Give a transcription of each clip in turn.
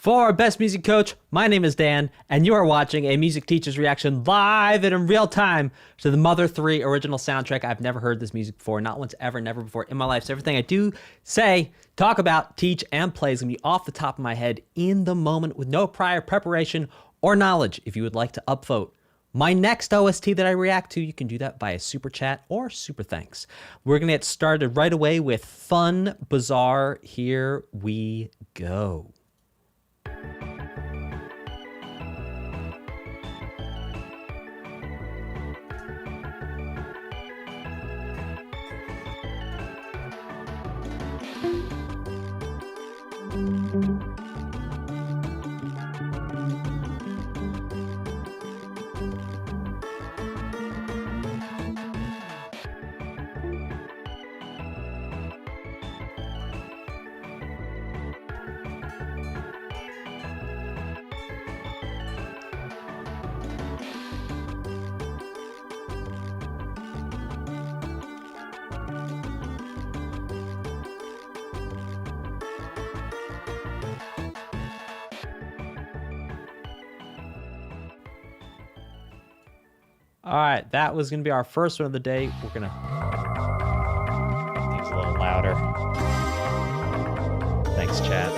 For Best Music Coach, my name is Dan, and you are watching a music teacher's reaction live and in real time to the Mother 3 original soundtrack. I've never heard this music before, not once ever, never before in my life. So everything I do say, talk about, teach, and play is going to be off the top of my head in the moment with no prior preparation or knowledge. If you would like to upvote my next OST that I react to, you can do that via Super Chat or Super Thanks. We're going to get started right away with Fun Bazaar. Here we go. All right, that was going to be our first one of the day. We're going to make things a little louder. Thanks, chat.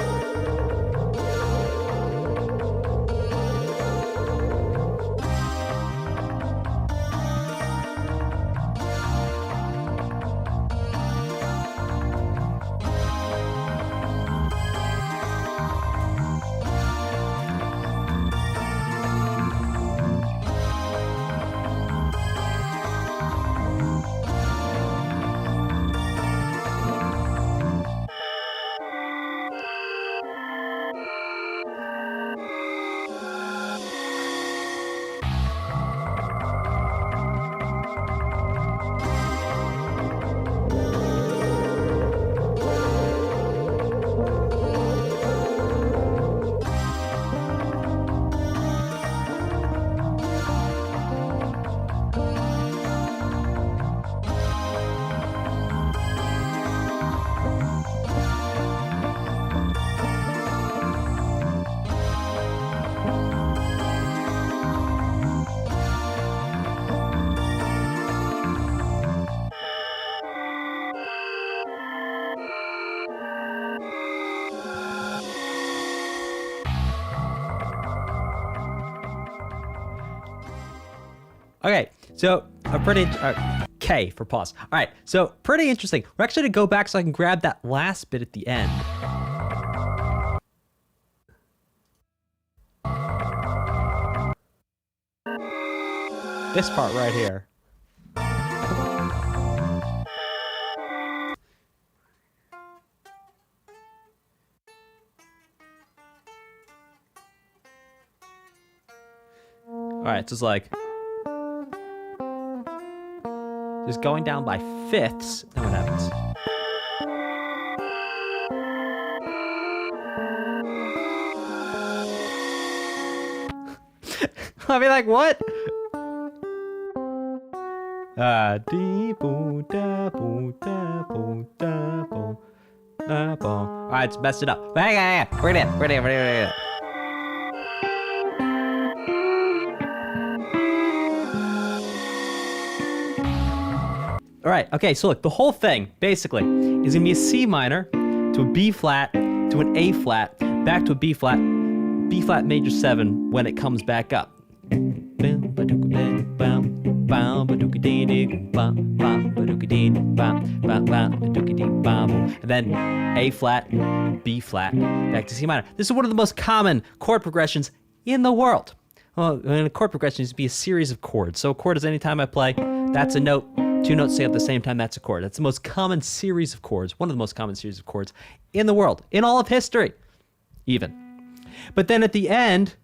Okay, so a pretty, K for pause. All right, so pretty interesting. We're actually going to go back so I can grab that last bit at the end. This part right here. All right, so it's like... just going down by fifths, then what happens? I'll be like, what? Alright, it's messed it up. Bring it in. All right, okay, so look, the whole thing, basically, is gonna be a C minor to a B flat, to an A flat, back to a B flat major 7 when it comes back up. And then A flat, B flat, back to C minor. This is one of the most common chord progressions in the world. Well, a chord progression is to be a series of chords. So a chord is any time I play, that's a note. 2 notes say at the same time, that's a chord. That's the most common series of chords, one of the most common series of chords in the world, in all of history, even. But then at the end,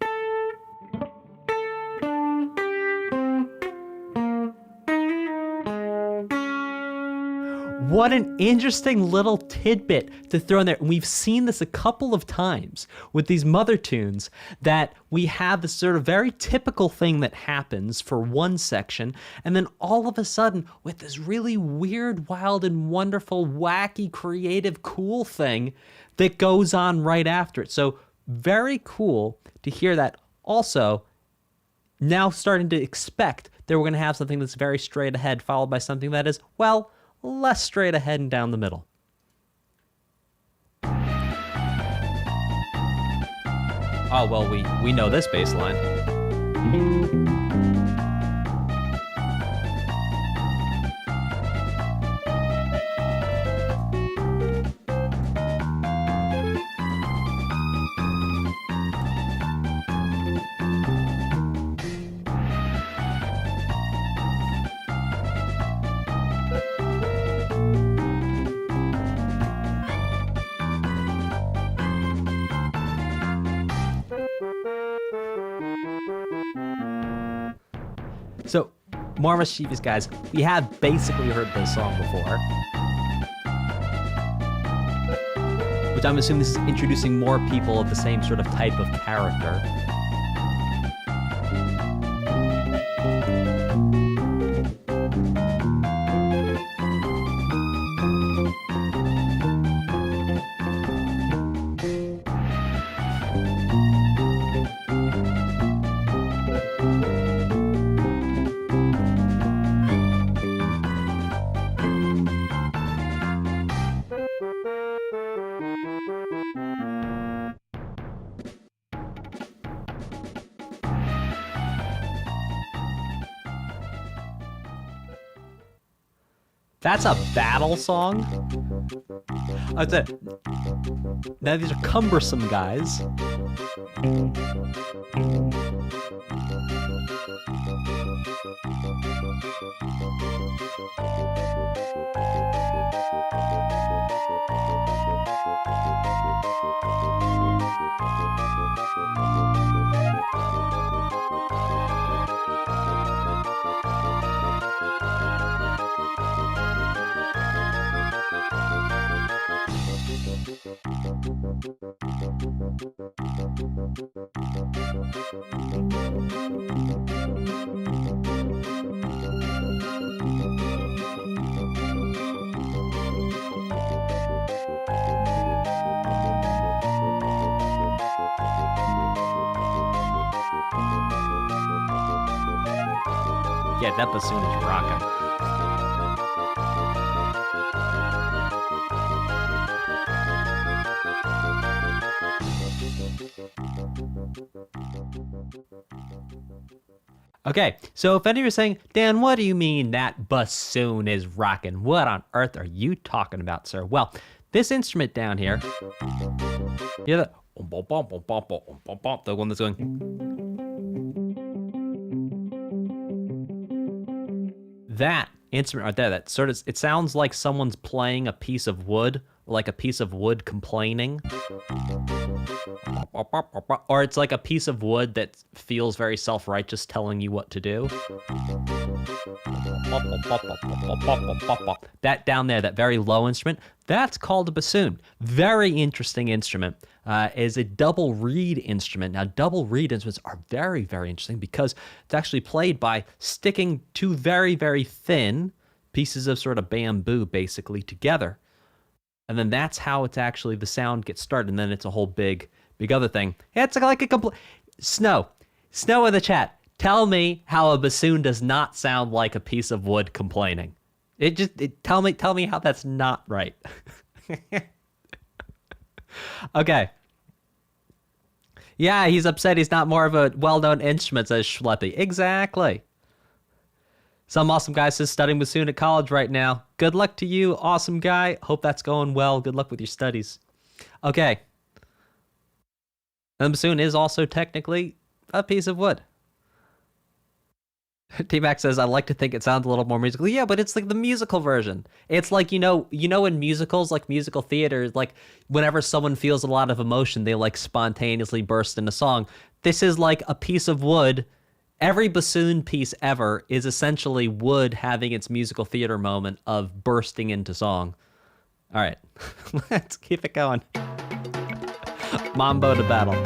what an interesting little tidbit to throw in there. And we've seen this a couple of times with these mother tunes, that we have this sort of very typical thing that happens for one section, and then all of a sudden, with this really weird, wild, and wonderful, wacky, creative, cool thing that goes on right after it. So very cool to hear that. Also, now starting to expect that we're going to have something that's very straight ahead, followed by something that is, well, less straight ahead and down the middle. Oh, well, we know this bass line. So, more Mischievous Guys, we have basically heard this song before. Which I'm assuming this is introducing more people of the same sort of type of character. That's a battle song? Now these are Cumbersome Guys. Yeah, that bassoon is rocking. Okay, so if any of you are saying, Dan, what do you mean that bassoon is rocking? What on earth are you talking about, sir? Well, this instrument down here, you hear the one that's going. That instrument right there, that sort of, it sounds like someone's playing a piece of wood, like a piece of wood complaining. Or it's like a piece of wood that feels very self-righteous telling you what to do. That down there, that very low instrument, that's called a bassoon. Very interesting instrument. Is a double reed instrument. Now, double reed instruments are very, very interesting because it's actually played by sticking two very, very thin pieces of sort of bamboo basically together. And then that's how it's actually, the sound gets started. And then it's a whole big other thing. It's like a complete... Snow in the chat. Tell me how a bassoon does not sound like a piece of wood complaining. Tell me how that's not right. Okay. Yeah, he's upset he's not more of a well-known instrument, says Schleppy. Exactly. Some awesome guy says studying bassoon at college right now. Good luck to you, awesome guy. Hope that's going well. Good luck with your studies. Okay. And the bassoon is also technically a piece of wood. T-Mac says, I like to think it sounds a little more musical. Yeah, but it's like the musical version. It's like, you know in musicals, like musical theater, like whenever someone feels a lot of emotion, they like spontaneously burst into song. This is like a piece of wood. Every bassoon piece ever is essentially wood having its musical theater moment of bursting into song. All right, let's keep it going. Mambo de Battle.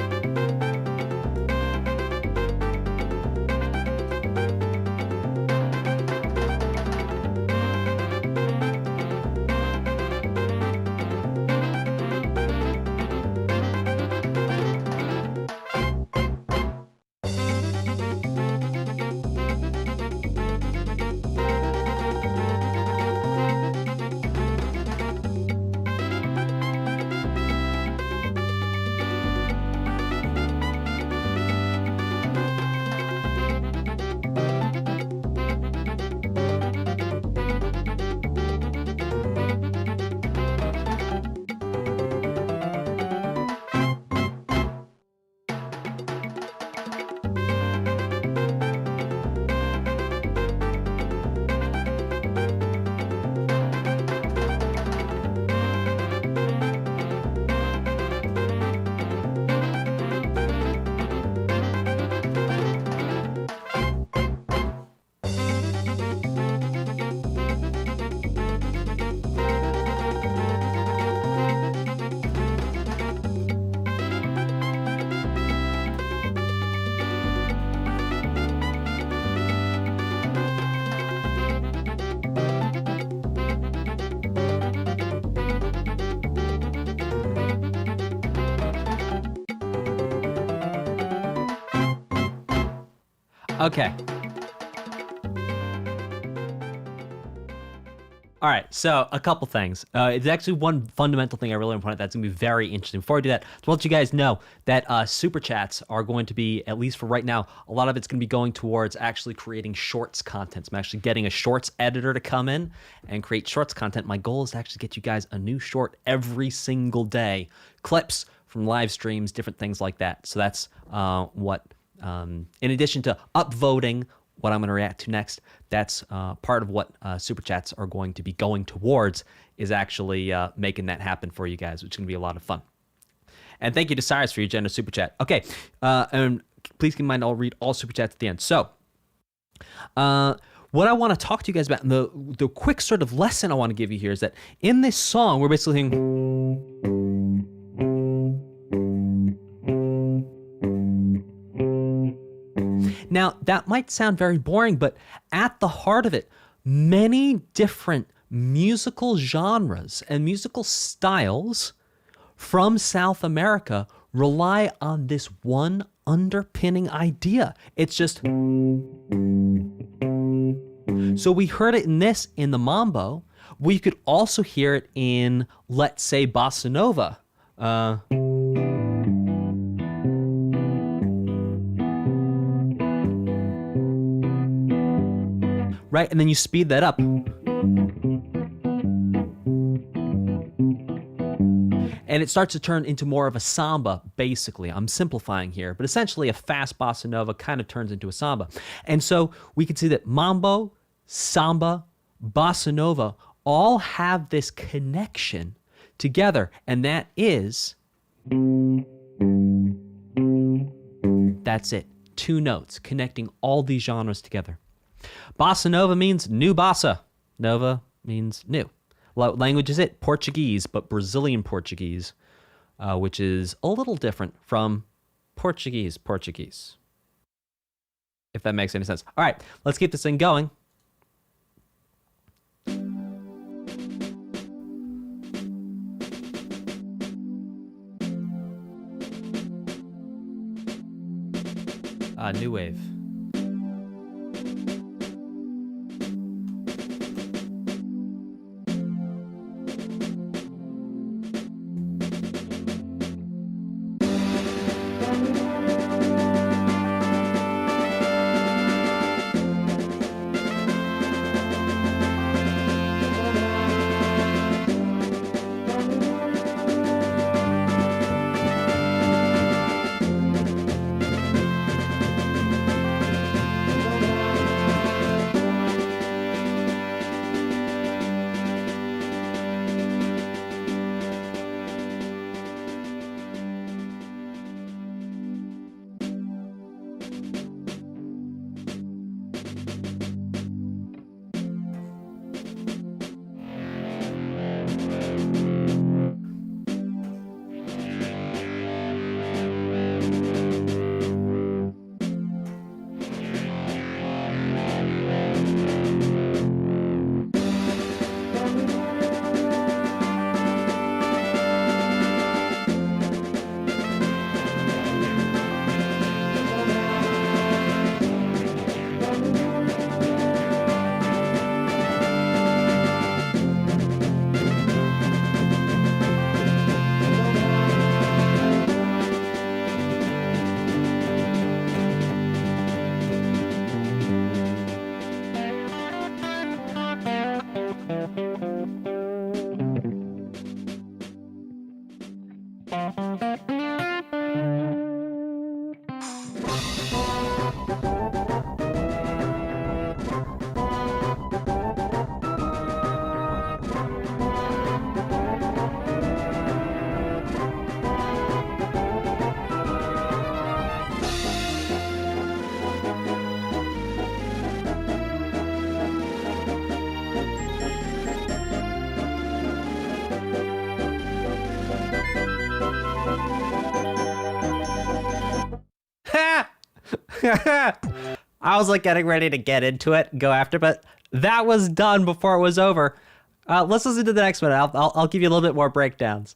Okay. All right, so a couple things. It's actually one fundamental thing I really want to point out that's going to be very interesting. Before I do that, to let you guys know that Super Chats are going to be, at least for right now, a lot of it's going to be going towards actually creating Shorts content. I'm actually getting a Shorts editor to come in and create Shorts content. My goal is to actually get you guys a new short every single day. Clips from live streams, different things like that. So that's what, in addition to upvoting what I'm going to react to next, that's part of what Super Chats are going to be going towards, is actually making that happen for you guys, which is going to be a lot of fun. And thank you to Cyrus for your generous Super Chat. Okay, and please keep in mind I'll read all Super Chats at the end. So, what I want to talk to you guys about, and the quick sort of lesson I want to give you here, is that in this song, we're basically hearing... Now, that might sound very boring, but at the heart of it, many different musical genres and musical styles from South America rely on this one underpinning idea. It's just... So we heard it in the mambo. We could also hear it in, let's say, bossa nova. Right, and then you speed that up. And it starts to turn into more of a samba, basically. I'm simplifying here, but essentially a fast bossa nova kind of turns into a samba. And so we can see that mambo, samba, bossa nova all have this connection together, and that is... That's it. 2 notes connecting all these genres together. Bossa nova means new bossa. Nova means new. What language is it? Portuguese, but Brazilian Portuguese, which is a little different from Portuguese. If that makes any sense. All right, let's keep this thing going. New wave. I was like getting ready to get into it, go after, but that was done before it was over. Let's listen to the next one. I'll give you a little bit more breakdowns.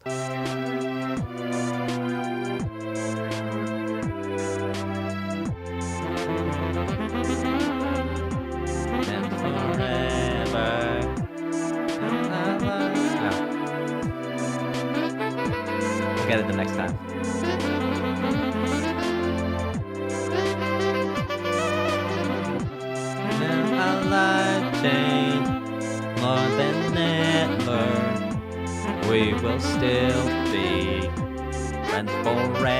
change more than ever. We will still be friends forever.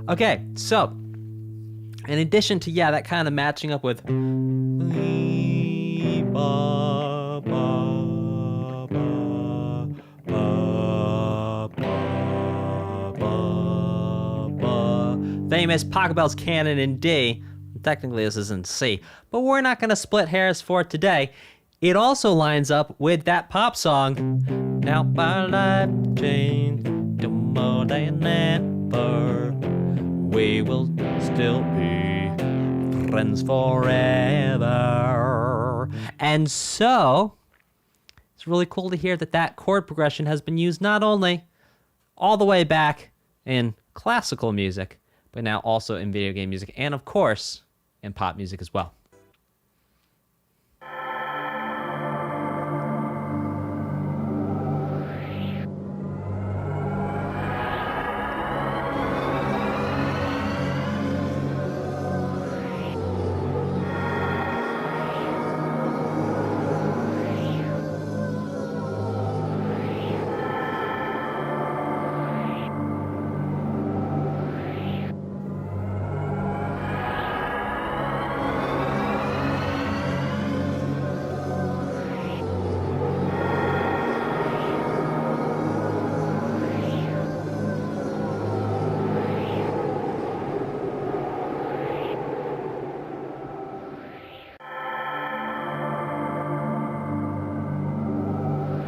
Okay, so in addition to that kind of matching up with famous Pachelbel's canon in D. Technically this is in C, but we're not going to split hairs for today. It also lines up with that pop song. Now my life changed to more than ever. We will still be friends forever. And so, it's really cool to hear that that chord progression has been used not only all the way back in classical music, but now also in video game music, and of course, in pop music as well.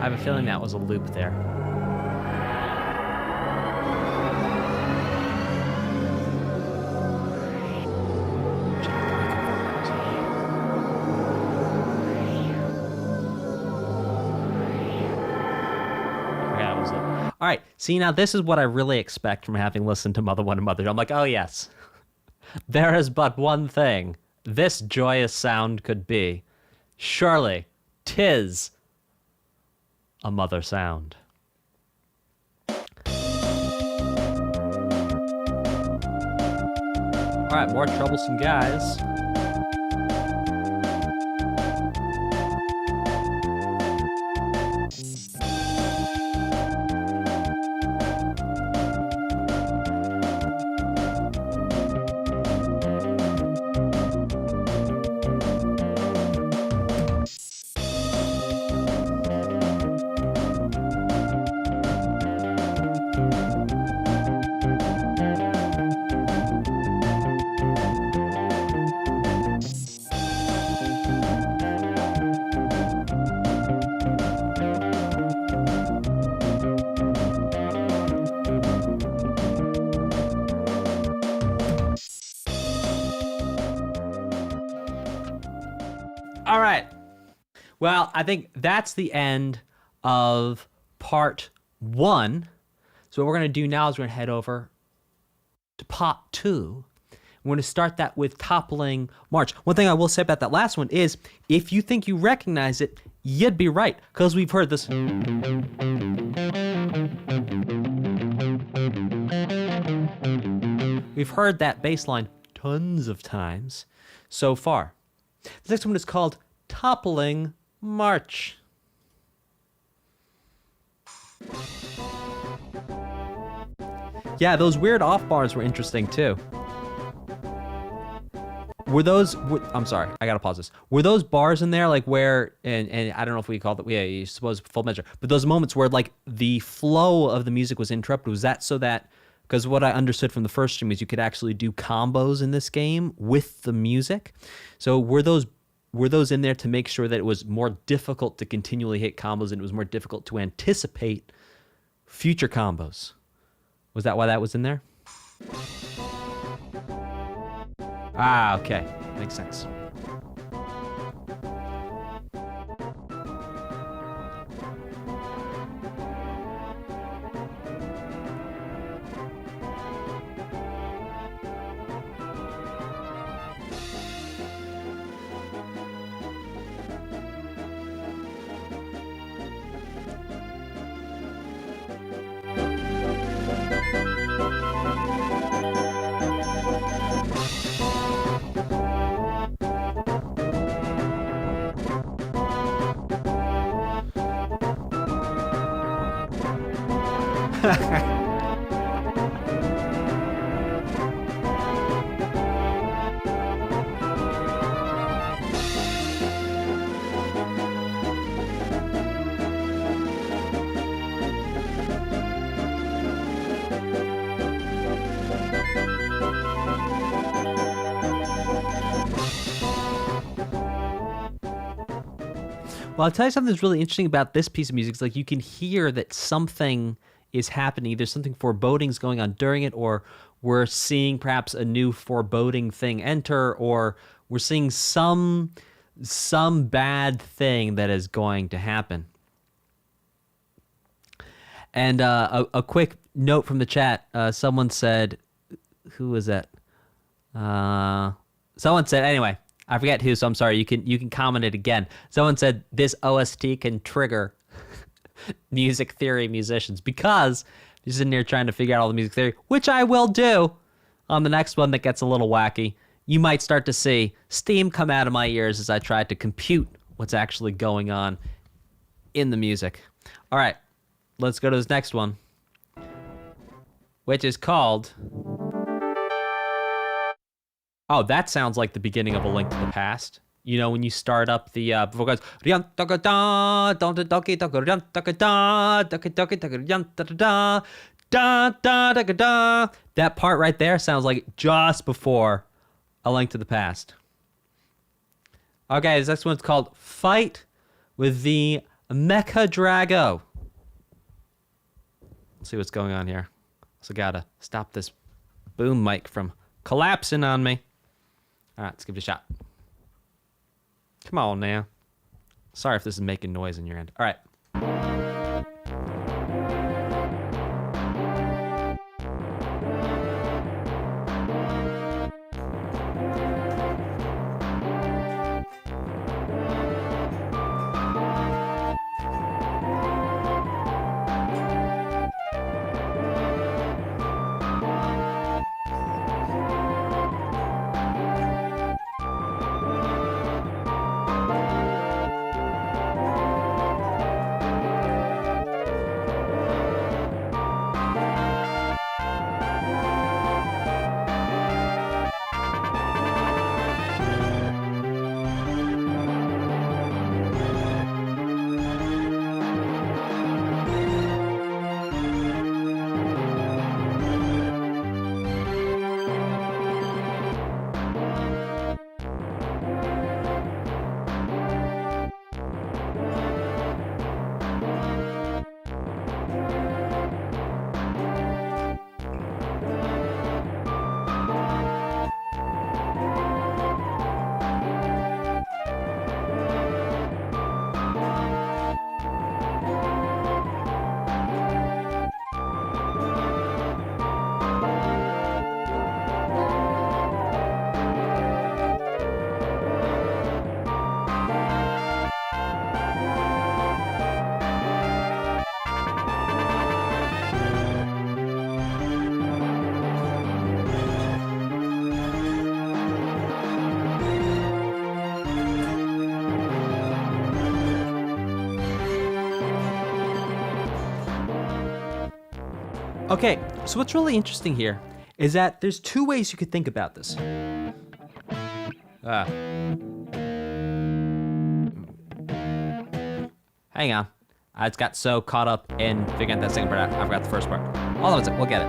I have a feeling that was a loop there. All right, see, now this is what I really expect from having listened to Mother 1 and Mother 2. I'm like, oh yes, there is but one thing this joyous sound could be. Surely, 'tis a mother sound. All right, more Troublesome Guys. All right. Well, I think that's the end of part 1. So what we're going to do now is we're going to head over to part 2. We're going to start that with Toppling March. One thing I will say about that last one is, if you think you recognize it, you'd be right, because we've heard this. We've heard that bass line tons of times so far. The next one is called Toppling March. Yeah, those weird off bars were interesting too. Were those? I'm sorry, I gotta pause this. Were those bars in there like where? And I don't know if we called it. Yeah, you suppose full measure. But those moments where like the flow of the music was interrupted. Was that so that? Because what I understood from the first stream is you could actually do combos in this game with the music. So were those in there to make sure that it was more difficult to continually hit combos and it was more difficult to anticipate future combos? Was that why that was in there? Ah, okay. Makes sense. Well, I'll tell you something that's really interesting about this piece of music. It's like you can hear that something is happening. There's something foreboding's going on during it, or we're seeing perhaps a new foreboding thing enter, or we're seeing some bad thing that is going to happen. And a quick note from the chat. Someone said, who was that? Someone said, anyway, I forget who, so I'm sorry. You can comment it again. Someone said this OST can trigger music theory musicians because you're sitting here trying to figure out all the music theory, which I will do on the next one that gets a little wacky. You might start to see steam come out of my ears as I try to compute what's actually going on in the music. All right, let's go to this next one, which is called... Oh, that sounds like the beginning of A Link to the Past. You know, when you start up the before it goes, that part right there sounds like just before A Link to the Past. Okay, this next one's called Fight with the Mecha-Drago. Let's see what's going on here. So gotta stop this boom mic from collapsing on me. All right, let's give it a shot. Come on now. Sorry if this is making noise on your end. All right. Okay, so what's really interesting here is that there's two ways you could think about this. Hang on. I just got so caught up in figuring out that second part, I forgot the first part. Hold on a second, we'll get it.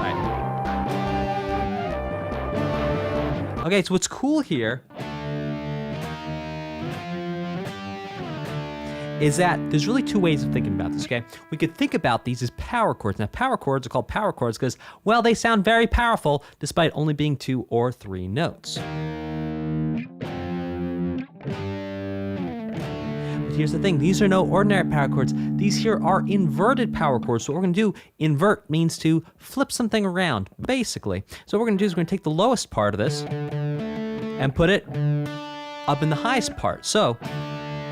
Right. Okay, so what's cool here is that there's really two ways of thinking about this, okay? We could think about these as power chords. Now, power chords are called power chords because, well, they sound very powerful despite only being 2 or 3 notes. But here's the thing, these are no ordinary power chords. These here are inverted power chords. So what we're gonna do, invert means to flip something around, basically. So what we're gonna do is we're gonna take the lowest part of this and put it up in the highest part. So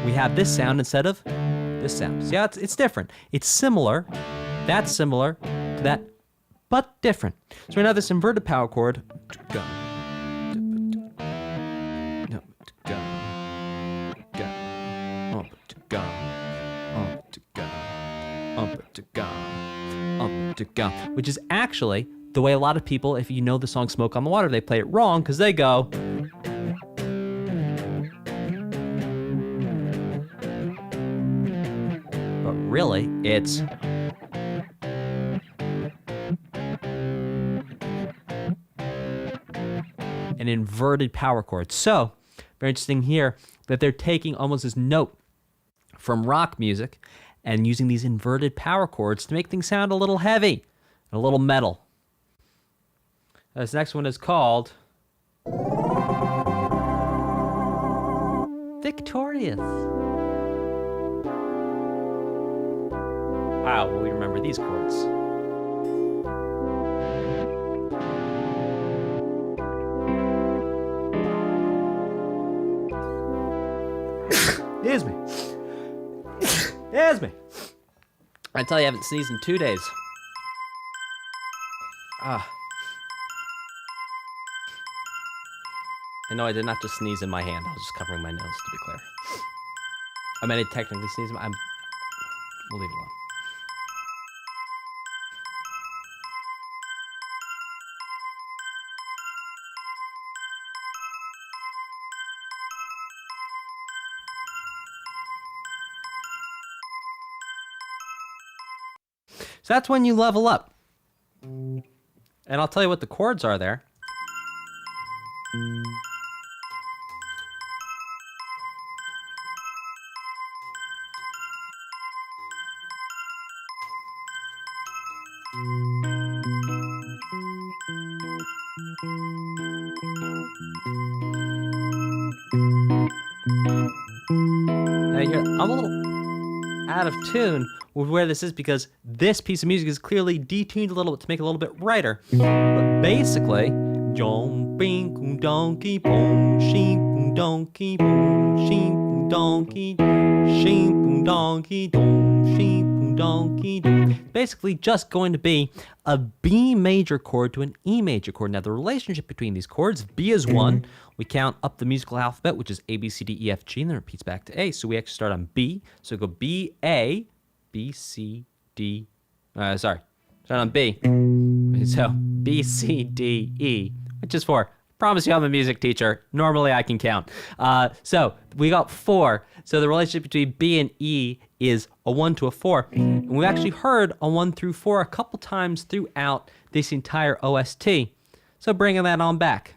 we have this sound instead of this sound. See how it's different. It's similar, that's similar to that, but different. So we have this inverted power chord. Which is actually the way a lot of people, if you know the song Smoke on the Water, they play it wrong because they go. But really, it's an inverted power chord. So, very interesting here that they're taking almost this note from rock music and using these inverted power chords to make things sound a little heavy and a little metal. This next one is called Victorious. Wow, will we remember these chords? Excuse me. Excuse me. I tell you, I haven't sneezed in 2 days. And no, I did not just sneeze in my hand. I was just covering my nose, to be clear. I mean, I technically sneeze in my... We'll leave it alone. So that's when you level up. And I'll tell you what the chords are there. Now I'm a little out of tune with where this is because this piece of music is clearly detuned a little bit to make it a little bit brighter. But basically, jumping donkey boom, sheep donkey boom, sheep donkey, sheep donkey doom, sheep donkey doom. Basically, just going to be a B major chord to an E major chord. Now, the relationship between these chords, B is 1. We count up the musical alphabet, which is A, B, C, D, E, F, G, and then it repeats back to A. So we actually start on B. So we go B, A, B, C, D. Start on B. So B, C, D, E, which is 4. Promise you I'm a music teacher. Normally I can count. So we got 4. So the relationship between B and E is a 1 to a 4. And we actually heard a 1 through 4 a couple times throughout this entire OST. So bringing that on back.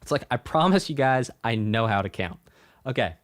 It's like, I promise you guys, I know how to count. Okay.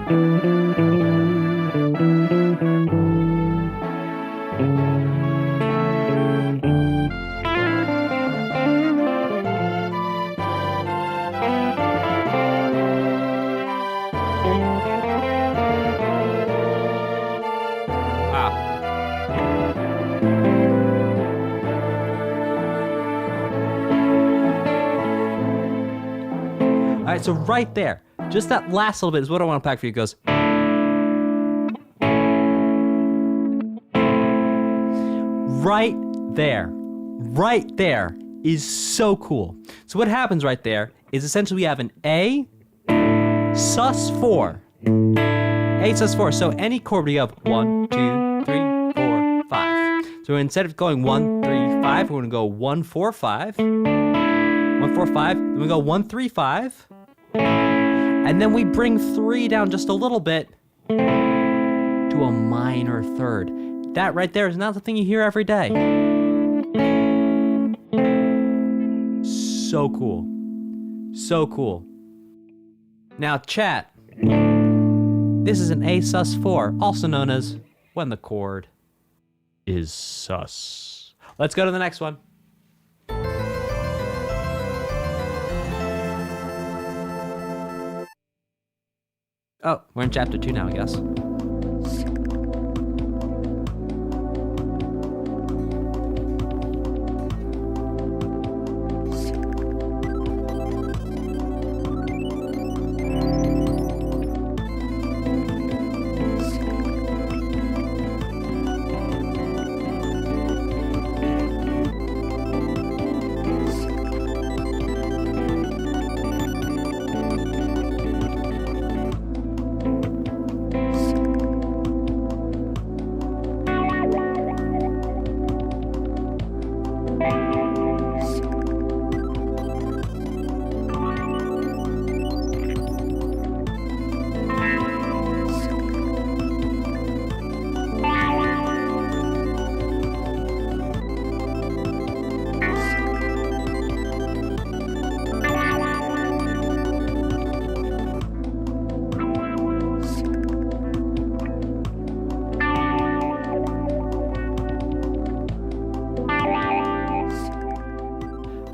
All right, so right there, just that last little bit is what I want to pack for you. It goes right there is so cool. So what happens right there is essentially we have an A sus4. A sus4. So any chord we have 1, 2, 3, 4, 5. So instead of going 1, 3, 5, we're gonna go 1, 4, 5. 1, 4, 5. Then we go 1, 3, 5. And then we bring 3 down just a little bit to a minor third. That right there is not the thing you hear every day. So cool. So cool. Now, chat. This is an A sus4, also known as when the chord is sus. Let's go to the next one. Oh, we're in chapter 2 now, I guess.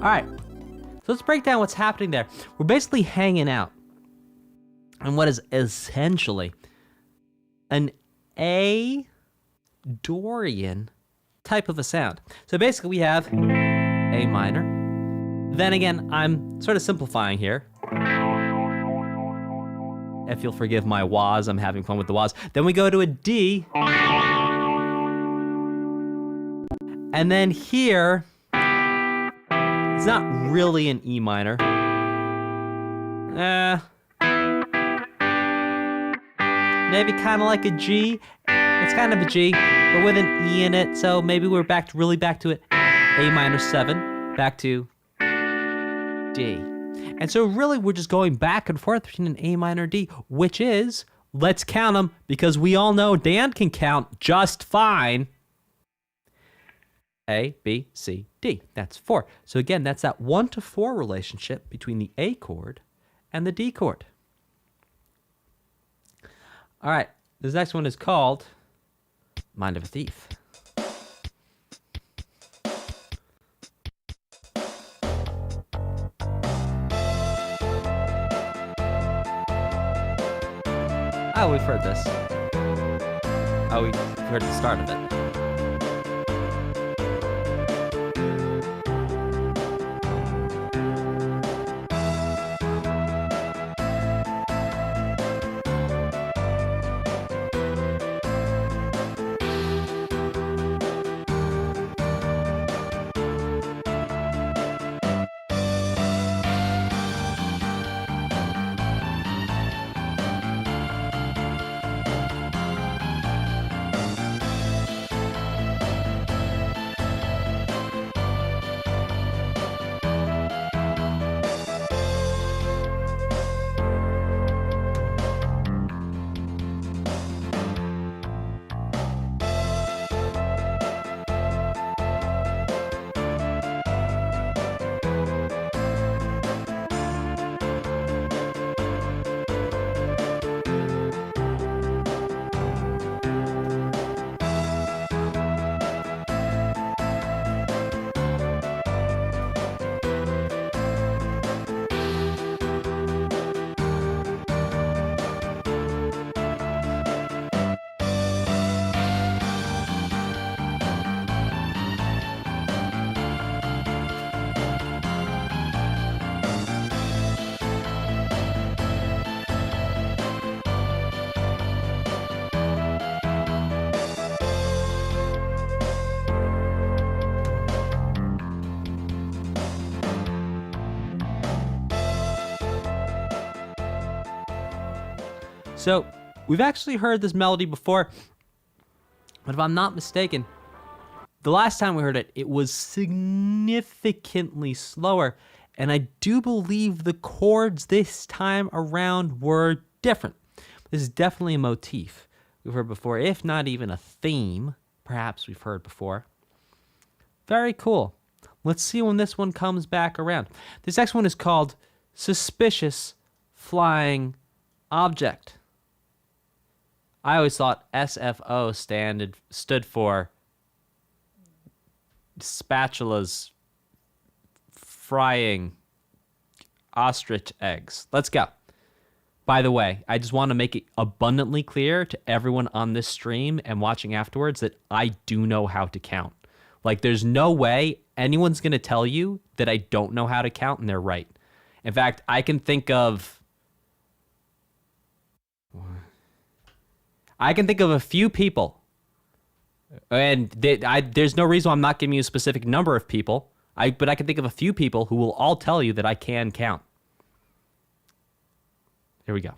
All right, so let's break down what's happening there. We're basically hanging out on what is essentially an A-Dorian type of a sound. So basically we have A minor. Then again, I'm sort of simplifying here. If you'll forgive my wahs, I'm having fun with the wahs. Then we go to a D. And then here, it's not really an E minor. Maybe kind of like a G. It's kind of a G, but with an E in it. So maybe we're really back to it. A minor 7, back to D. And so really we're just going back and forth between an A minor D, which is, let's count them, because we all know Dan can count just fine. A, B, C, D. That's 4. So again, that's that 1 to 4 relationship between the A chord and the D chord. All right, this next one is called Mind of a Thief. Oh, we've heard this. Oh, we've heard the start of it. So we've actually heard this melody before, but if I'm not mistaken, the last time we heard it, it was significantly slower, and I do believe the chords this time around were different. This is definitely a motif we've heard before, if not even a theme, perhaps we've heard before. Very cool. Let's see when this one comes back around. This next one is called Suspicious Flying Object. I always thought SFO stood for spatulas frying ostrich eggs. Let's go. By the way, I just want to make it abundantly clear to everyone on this stream and watching afterwards that I do know how to count. Like, there's no way anyone's going to tell you that I don't know how to count, and they're right. In fact, I can think of a few people, and there's no reason why I'm not giving you a specific number of people, but I can think of a few people who will all tell you that I can count. Here we go.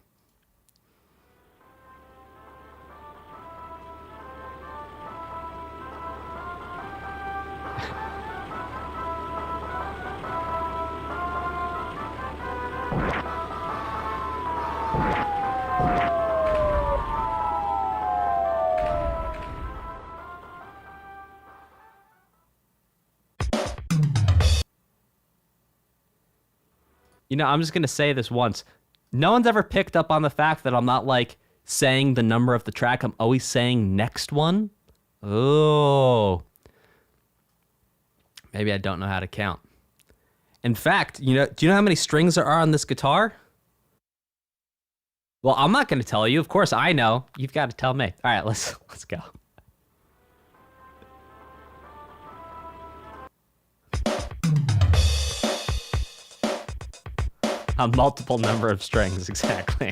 You know, I'm just going to say this once. No one's ever picked up on the fact that I'm not, like, saying the number of the track. I'm always saying next one. Oh. Maybe I don't know how to count. In fact, do you know how many strings there are on this guitar? Well, I'm not going to tell you. Of course, I know. You've got to tell me. All right, let's go. A multiple number of strings, exactly.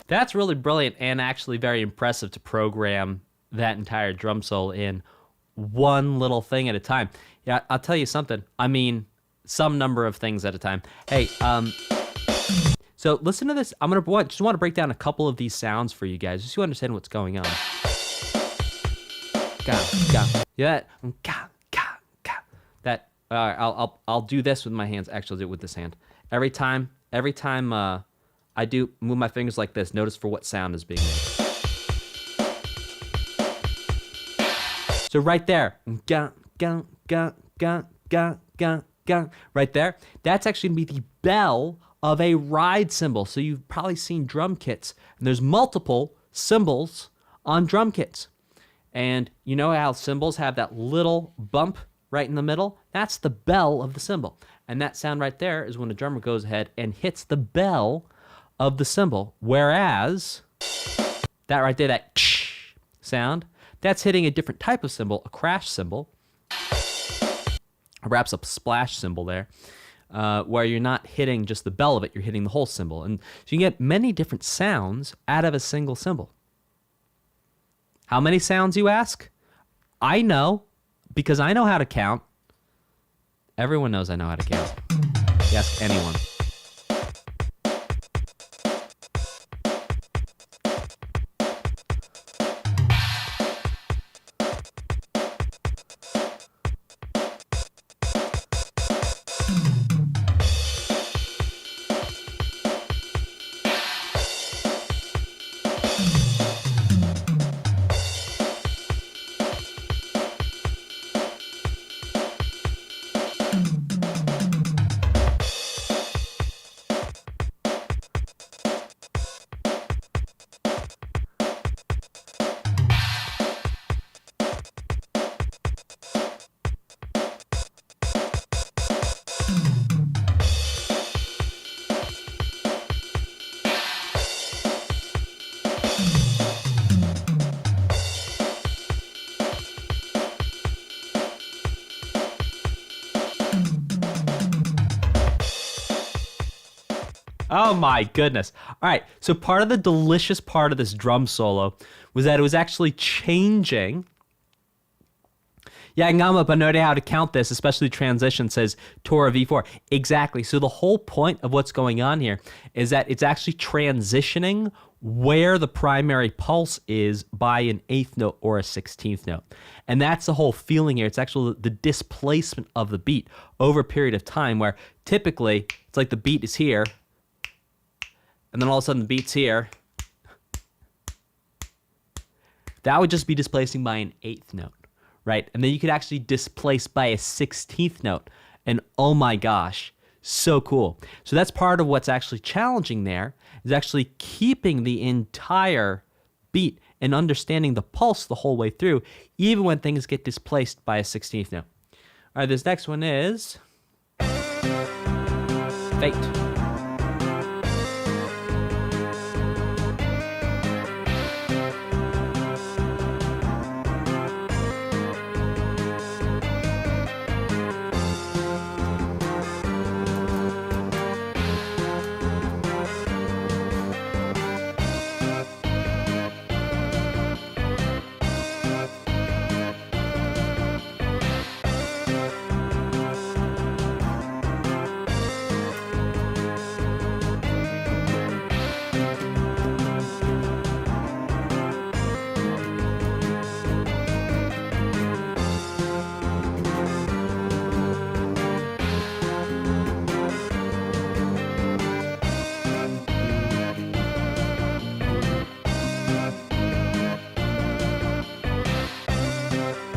That's really brilliant and actually very impressive to program that entire drum solo in one little thing at a time. Yeah, I'll tell you something. I mean, some number of things at a time. Hey, so listen to this. Just want to break down a couple of these sounds for you guys, just so you understand what's going on. Yeah, that. I'll do this with my hands. Actually, I'll do it with this hand. Every time I do move my fingers like this, notice for what sound is being made. So right there, right there, that's actually going to be the bell of a ride cymbal. So you've probably seen drum kits, and there's multiple cymbals on drum kits. And you know how cymbals have that little bump right in the middle? That's the bell of the cymbal. And that sound right there is when the drummer goes ahead and hits the bell of the cymbal. Whereas that right there, that sound, that's hitting a different type of cymbal, a crash cymbal, perhaps a splash cymbal there, where you're not hitting just the bell of it, you're hitting the whole cymbal. And so you can get many different sounds out of a single cymbal. How many sounds, you ask? I know, because I know how to count. Everyone knows I know how to count. You ask anyone. Oh my goodness. All right. So part of the delicious part of this drum solo was that it was actually changing. Yeah, Ngama, but know how to count this, especially transition says Tora V4. Exactly. So the whole point of what's going on here is that it's actually transitioning where the primary pulse is by an 8th note or a 16th note. And that's the whole feeling here. It's actually the displacement of the beat over a period of time where typically it's like the beat is here and then all of a sudden the beat's here. That would just be displacing by an 8th note, right? And then you could actually displace by a 16th note. And oh my gosh, so cool. So that's part of what's actually challenging there, is actually keeping the entire beat and understanding the pulse the whole way through, even when things get displaced by a 16th note. All right, this next one is Fate.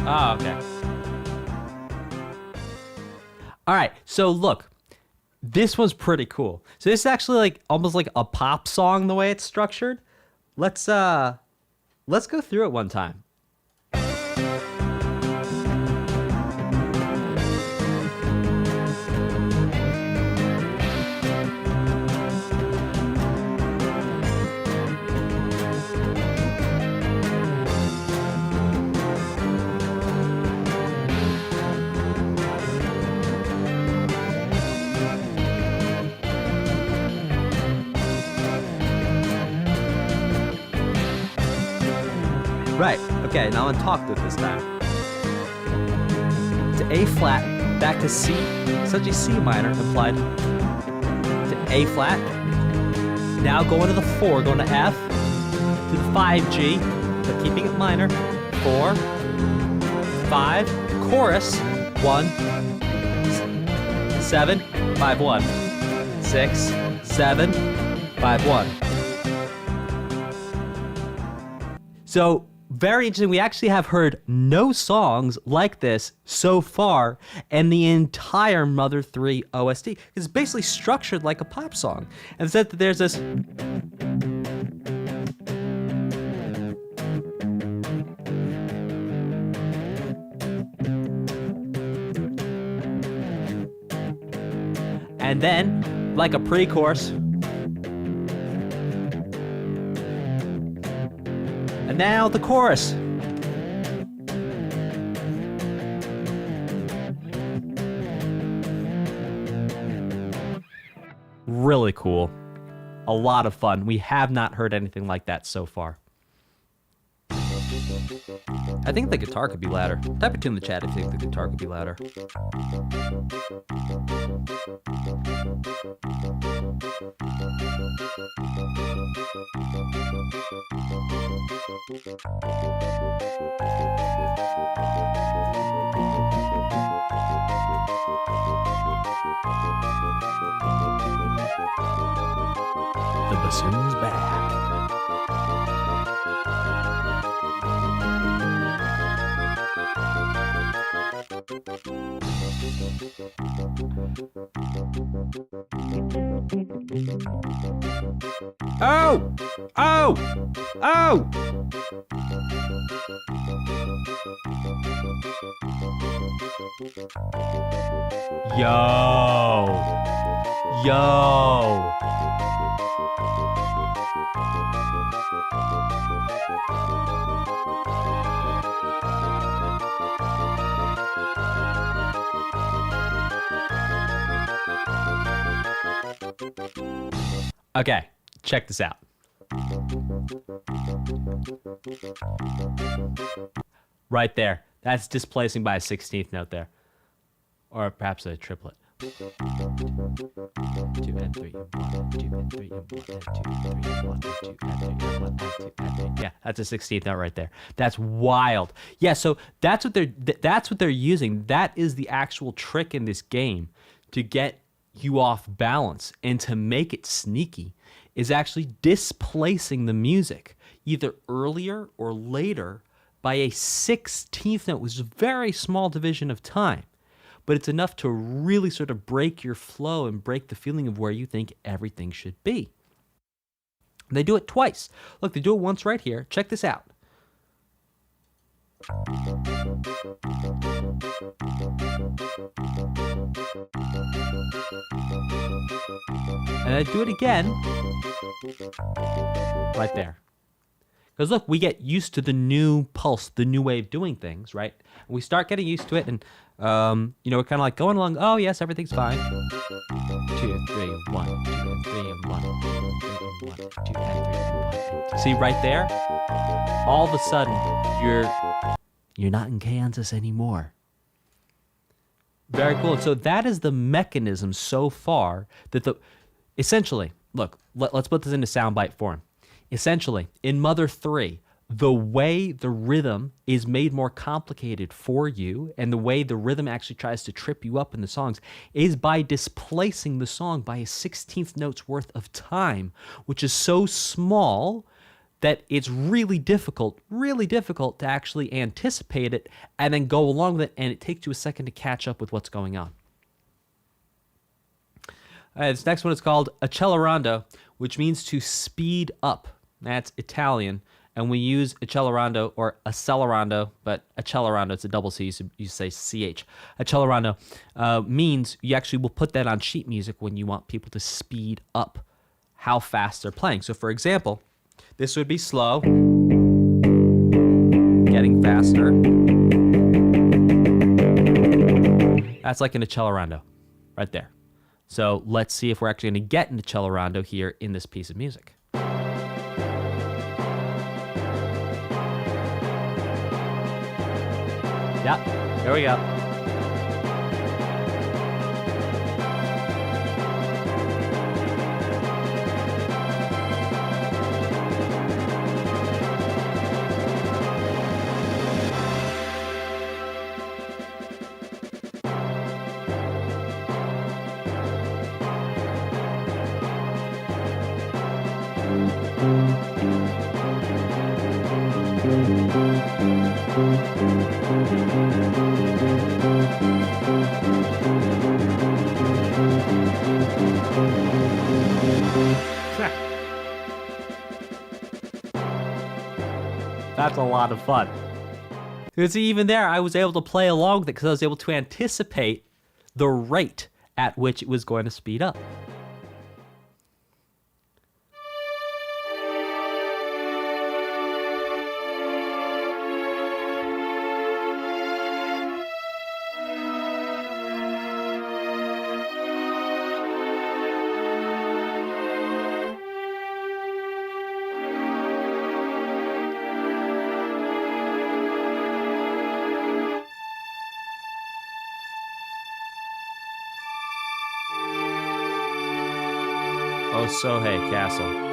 Oh, okay. All right, so look, this one's pretty cool. So this is actually like almost like a pop song the way it's structured. Let's go through it one time. Right, okay, now I'm talked with this time. To A flat, back to C, essentially C minor applied to A flat. Now going to the 4, going to F, to the 5G, but keeping it minor. 4, 5, chorus, 1, 7, 5, 1, 6, 7, 5, 1. So, very interesting. We actually have heard no songs like this so far in the entire Mother 3 OST. It's basically structured like a pop song. And said that there's this... And then, like a pre-chorus... And now the chorus. Really cool. A lot of fun. We have not heard anything like that so far. I think the guitar could be louder. Type it in the chat if you think the guitar could be louder. The bassoon's back. Oh! Oh! Oh! Yo! Yo! Okay, check this out. Right there. That's displacing by a 16th note there. Or perhaps a triplet. 2 and 3 and 1 and 2 and 3 and 1 and 2 and 3 and 1 and 2 and 3 and 1 and 2 and 3. Yeah, that's a 16th note right there. That's wild. Yeah, so that's what they're using. That is the actual trick in this game to get you off balance and to make it sneaky is actually displacing the music either earlier or later by a 16th note, which is a very small division of time. But it's enough to really sort of break your flow and break the feeling of where you think everything should be. They do it twice. Look, they do it once right here. Check this out. And I do it again right there. Because look, we get used to the new pulse, the new way of doing things, right? And we start getting used to it, and we're kind of like going along. Oh yes, everything's fine. 2 and 3 and 1, 2 and 3 and 1, 2 and 3 and 1, 2 and 3 and 1. See right there? All of a sudden, you're not in Kansas anymore. Very cool. So that is the mechanism so far that essentially, look, let's put this into soundbite form. Essentially, in Mother 3, the way the rhythm is made more complicated for you and the way the rhythm actually tries to trip you up in the songs is by displacing the song by a 16th note's worth of time, which is so small that it's really difficult to actually anticipate it and then go along with it, and it takes you a second to catch up with what's going on. This next one is called Accelerondo, which means to speed up. That's Italian, and we use Accelerondo or Accelerondo, but Accelerondo, it's a double C, so you say CH. Accelerondo means you actually will put that on sheet music when you want people to speed up how fast they're playing. So for example, this would be slow, getting faster. That's like an Accelerondo right there. So let's see if we're actually going to get an Accelerondo here in this piece of music. Yeah, here we go. That's a lot of fun. You see, even there, I was able to play along with it because I was able to anticipate the rate at which it was going to speed up. Osohe Castle.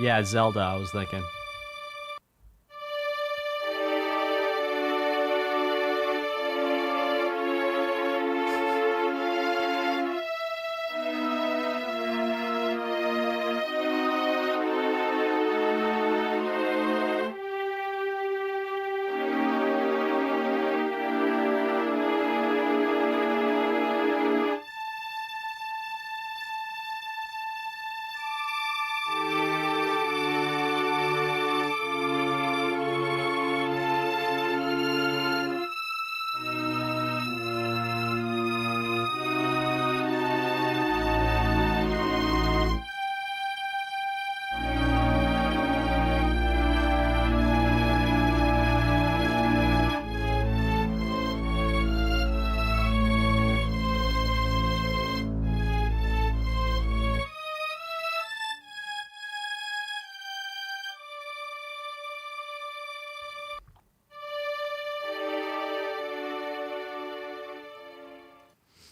Yeah, Zelda, I was thinking.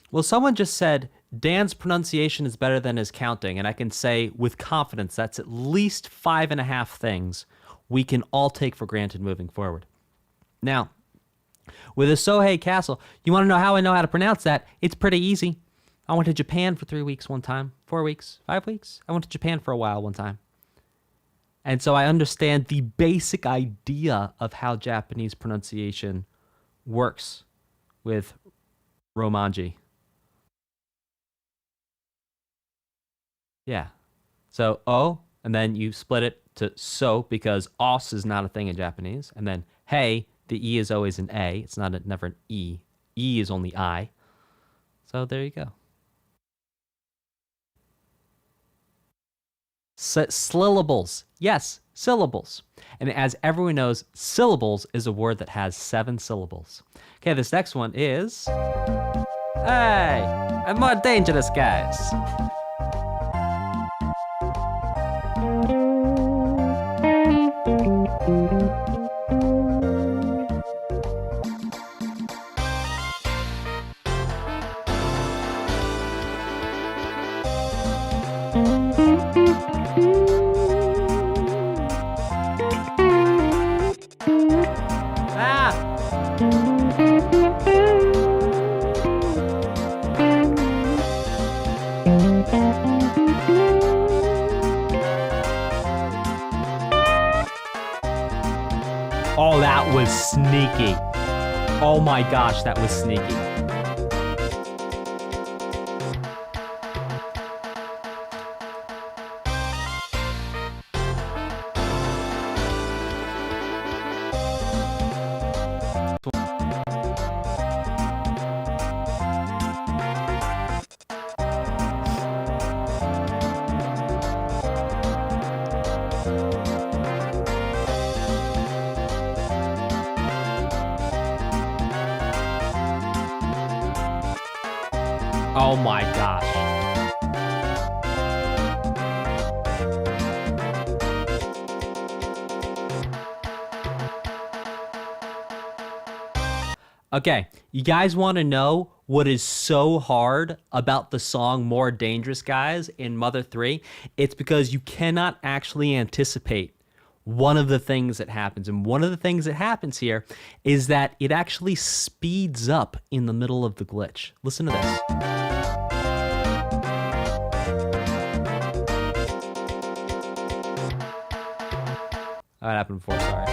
Well, someone just said Dan's pronunciation is better than his counting, and I can say with confidence that's at least 5.5 things we can all take for granted moving forward. Now, with Osohe Castle, you want to know how I know how to pronounce that? It's pretty easy. I went to Japan for 3 weeks one time, 4 weeks, 5 weeks. I went to Japan for a while one time. And so I understand the basic idea of how Japanese pronunciation works with Romanji. Yeah. So O, and then you split it to so because os is not a thing in Japanese. And then hey, the E is always an A. It's never an E. E is only I. So there you go. Syllables. Yes, syllables. And as everyone knows, syllables is a word that has 7 syllables. Okay, this next one is... Hey, and more dangerous guys. Oh, that was sneaky. Oh my gosh, that was sneaky. Oh my gosh. Okay, you guys want to know what is so hard about the song More Dangerous Guys in Mother 3? It's because you cannot actually anticipate one of the things that happens. And one of the things that happens here is that it actually speeds up in the middle of the glitch. Listen to this. That happened before, sorry.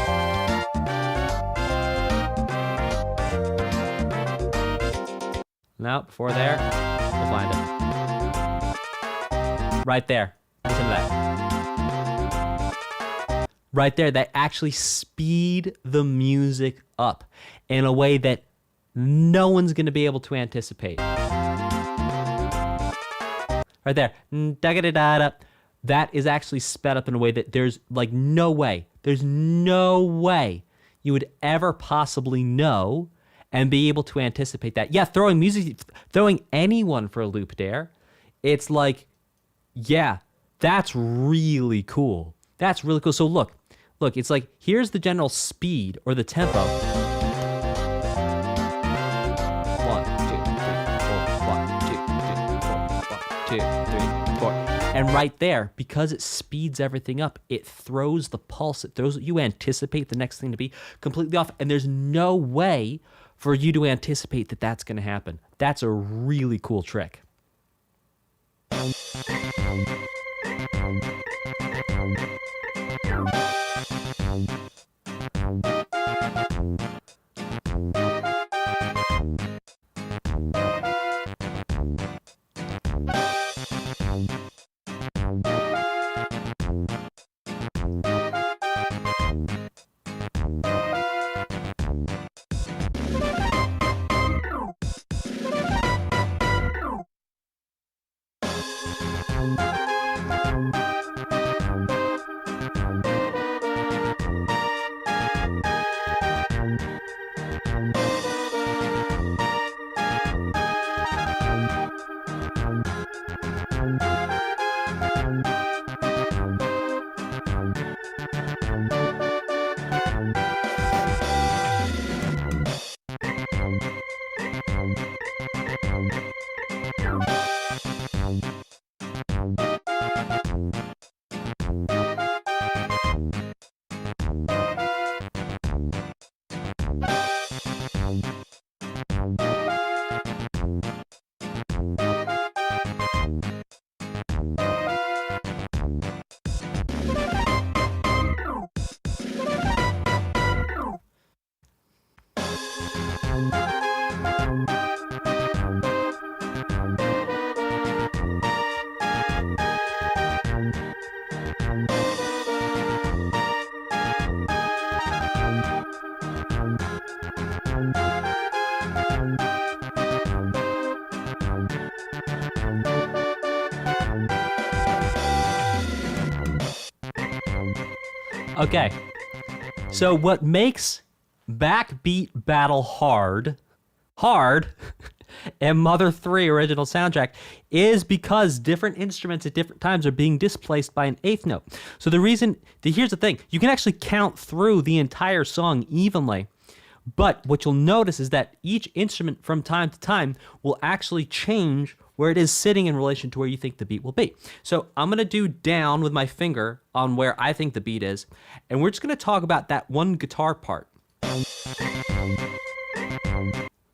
No, before there, we'll find it. Right there. Listen to that. Right there, they actually speed the music up in a way that no one's going to be able to anticipate. Right there. Da-ga-da-da-da. That is actually sped up in a way that there's like no way you would ever possibly know and be able to anticipate that. Yeah, throwing anyone for a loop there, it's like, yeah, that's really cool. That's really cool. So look, it's like, here's the general speed or the tempo. 1, 2, 3, 4, 1, 2, 3, 4, 1, 2, 3, 4. And right there, because it speeds everything up, it throws the pulse. You anticipate the next thing to be completely off, and there's no way for you to anticipate that that's going to happen. That's a really cool trick. Okay. So what makes Backbeat Battle hard, and Mother 3 original soundtrack is because different instruments at different times are being displaced by an eighth note. So here's the thing, you can actually count through the entire song evenly, but what you'll notice is that each instrument from time to time will actually change where it is sitting in relation to where you think the beat will be. So I'm going to do down with my finger on where I think the beat is, and we're just going to talk about that one guitar part.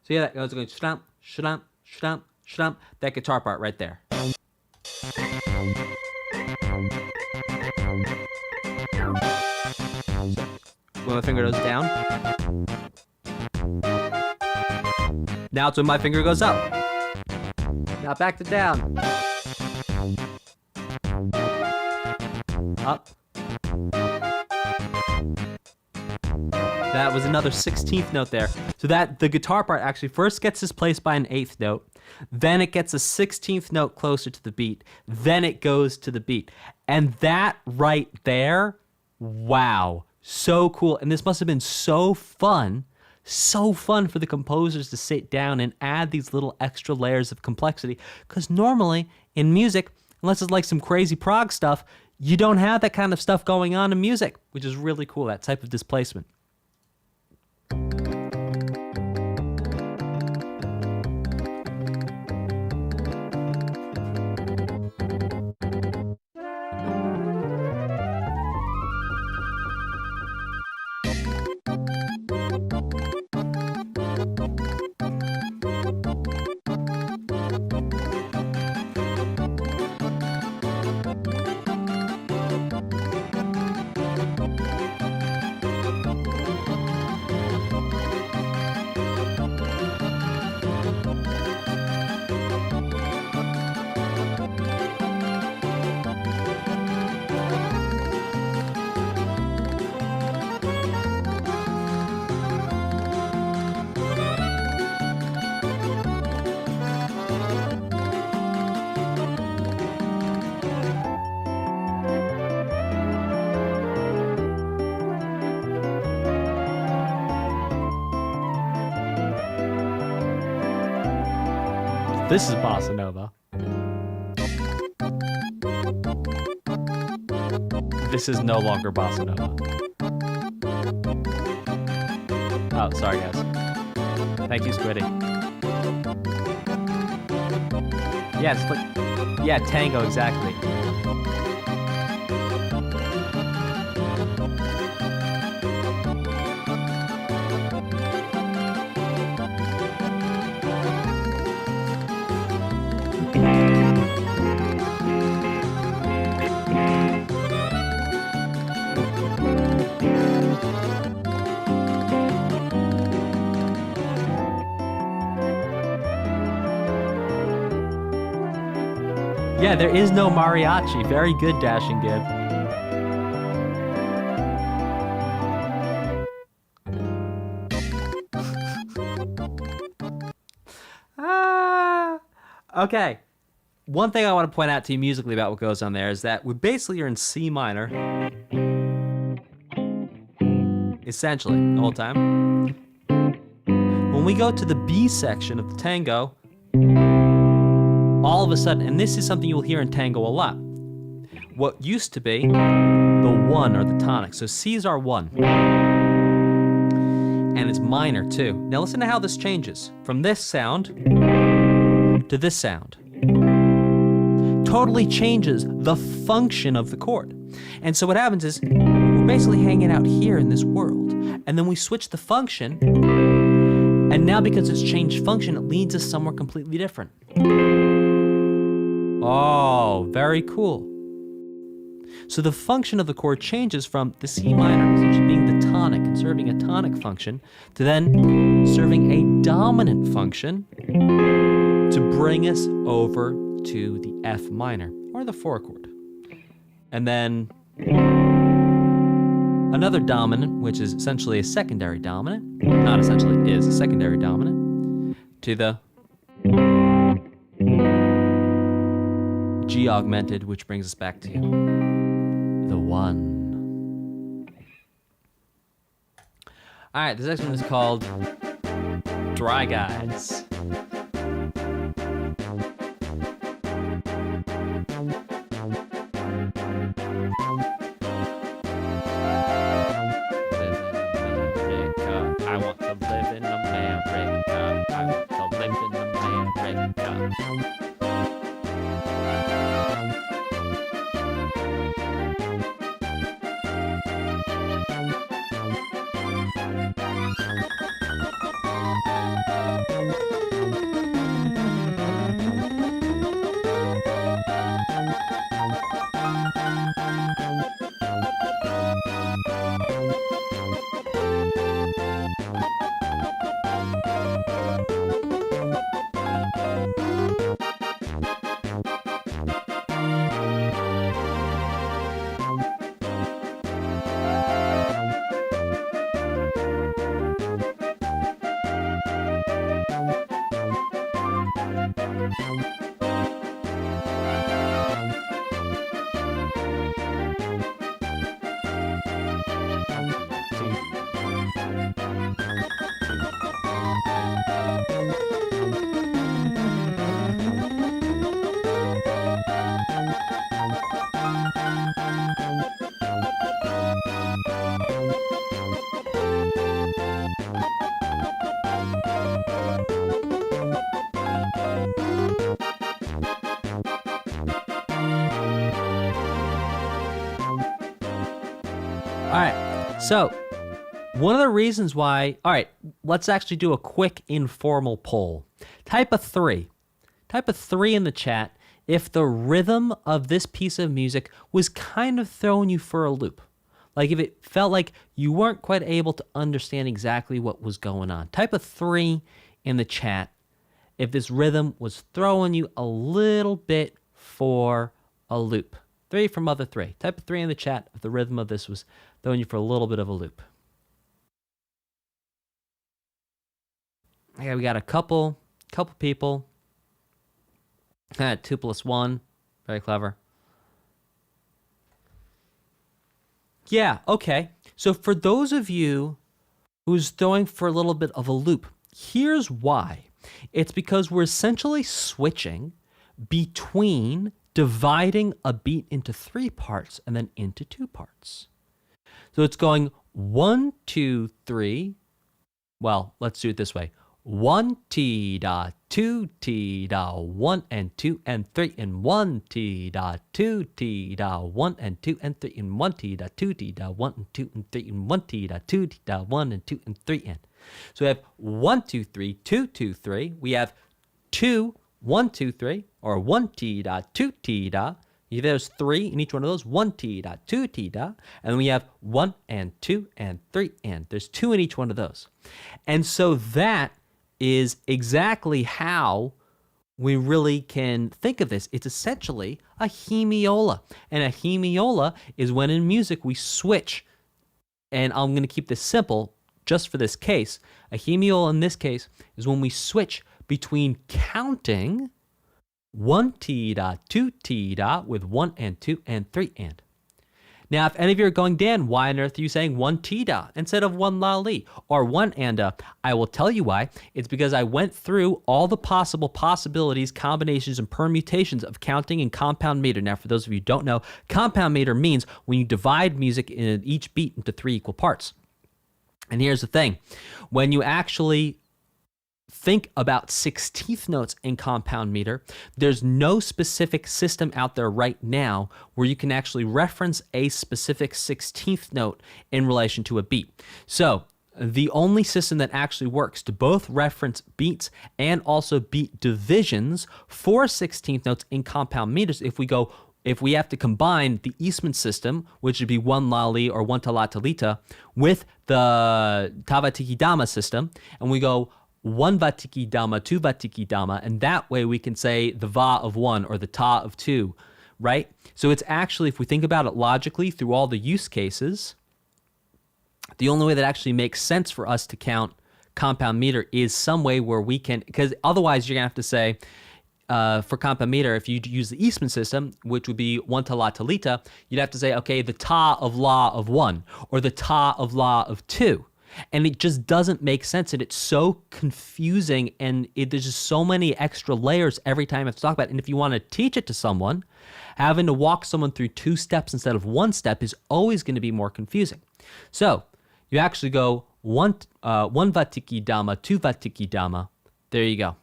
So yeah, that goes going stomp, stomp, stomp, stomp, that guitar part right there. When my finger goes down. Now it's when my finger goes up. Now back to down. Up. That was another 16th note there. So that the guitar part actually first gets displaced by an eighth note, then it gets a 16th note closer to the beat, then it goes to the beat. And that right there, wow, so cool. And this must have been so fun for the composers to sit down and add these little extra layers of complexity. Because normally in music, unless it's like some crazy prog stuff, you don't have that kind of stuff going on in music, which is really cool, that type of displacement. This is Bossa Nova. This is no longer Bossa Nova. Oh, sorry guys. Thank you, Squiddy. Yeah, it's like, yeah, tango, exactly. Yeah, there is no mariachi. Very good, Dash and Gib. Okay. One thing I want to point out to you musically about what goes on there is that we basically are in C minor. Essentially, the whole time. When we go to the B section of the tango, all of a sudden, and this is something you'll hear in tango a lot, what used to be the 1 or the tonic. So C's our 1. And it's minor too. Now listen to how this changes from this sound to this sound. Totally changes the function of the chord. And so what happens is we're basically hanging out here in this world. And then we switch the function. And now because it's changed function, it leads us somewhere completely different. Oh, very cool. So the function of the chord changes from the C minor, essentially being the tonic and serving a tonic function, to then serving a dominant function to bring us over to the F minor, or the 4 chord. And then another dominant, which is essentially a secondary dominant, not essentially, is a secondary dominant, to the G augmented, which brings us back to the 1. All right, this next one is called Dry Guys. I want to live in America. I want to live in America. All right, so one of the reasons why, all right, let's actually do a quick informal poll. Type a 3 in the chat if the rhythm of this piece of music was kind of throwing you for a loop. Like if it felt like you weren't quite able to understand exactly what was going on. Type a 3 in the chat if this rhythm was throwing you a little bit for a loop. 3 from other 3. Type a 3 in the chat if the rhythm of this was throwing you for a little bit of a loop. Okay, we got a couple people. 2 + 1. Very clever. Yeah, okay. So for those of you who's throwing for a little bit of a loop, here's why. It's because we're essentially switching between dividing a beat into 3 parts and then into 2 parts. So it's going 1, 2, 3. Well, let's do it this way. 1 T da 2 T da 1 and 2 and 3 and 1 T da 2 T da 1 and 2 and 3 and 1 T da 2 T da 1 and 2 and 3 and 1 T da 2 T da 1 and 2 and 3 and. So we have 1 2 3 2 2 3. We have 2 1 2 3 or 1 T da 2 T da. There's 3 in each one of those. 1 T da 2 T da. And we have 1 and 2 and 3 and. There's 2 in each one of those. And so that is exactly how we really can think of this. It's essentially a hemiola. And a hemiola is when in music we switch, and I'm going to keep this simple just for this case. A hemiola in this case is when we switch between counting 1 T da 2 T da with 1 and 2 and 3 and. Now, if any of you are going, Dan, why on earth are you saying 1 T da instead of 1 la li or 1 and I will tell you why. It's because I went through all the possible possibilities, combinations, and permutations of counting in compound meter. Now, for those of you who don't know, compound meter means when you divide music in each beat into 3 equal parts. And here's the thing. When you actually think about 16th notes in compound meter, there's no specific system out there right now where you can actually reference a specific 16th note in relation to a beat. So the only system that actually works to both reference beats and also beat divisions for 16th notes in compound meters, if we have to combine the Eastman system, which would be 1 la li or 1 ta la talita, with the Tavatiki Dama system, and we go 1 vatiki dama, 2 vatiki dama, and that way we can say the va of 1 or the ta of 2, right? So it's actually, if we think about it logically through all the use cases, the only way that actually makes sense for us to count compound meter is some way where we can, because otherwise you're going to have to say, for compound meter, if you use the Eastman system, which would be 1 ta la talita, you'd have to say, okay, the ta of la of 1 or the ta of la of 2. And it just doesn't make sense, and it's so confusing, and there's just so many extra layers every time I have to talk about it. And if you want to teach it to someone, having to walk someone through 2 steps instead of 1 step is always going to be more confusing. So you actually go one vatiki dama, 2 vatiki dama. There you go.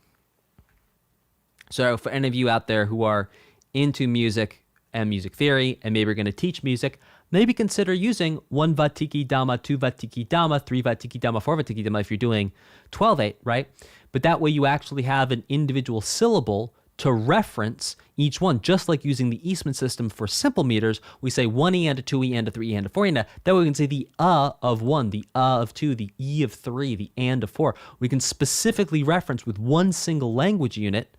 So for any of you out there who are into music and music theory, and maybe are going to teach music, maybe consider using 1 vatiki dama, 2 vatiki dama, 3 vatiki dama, 4 vatiki dama if you're doing 12/8, right? But that way you actually have an individual syllable to reference each one, just like using the Eastman system for simple meters. We say 1 and a 2 and a 3 and a 4 and a. That way we can say the of 1, the of 2, the e of 3, the and of 4. We can specifically reference with one single language unit,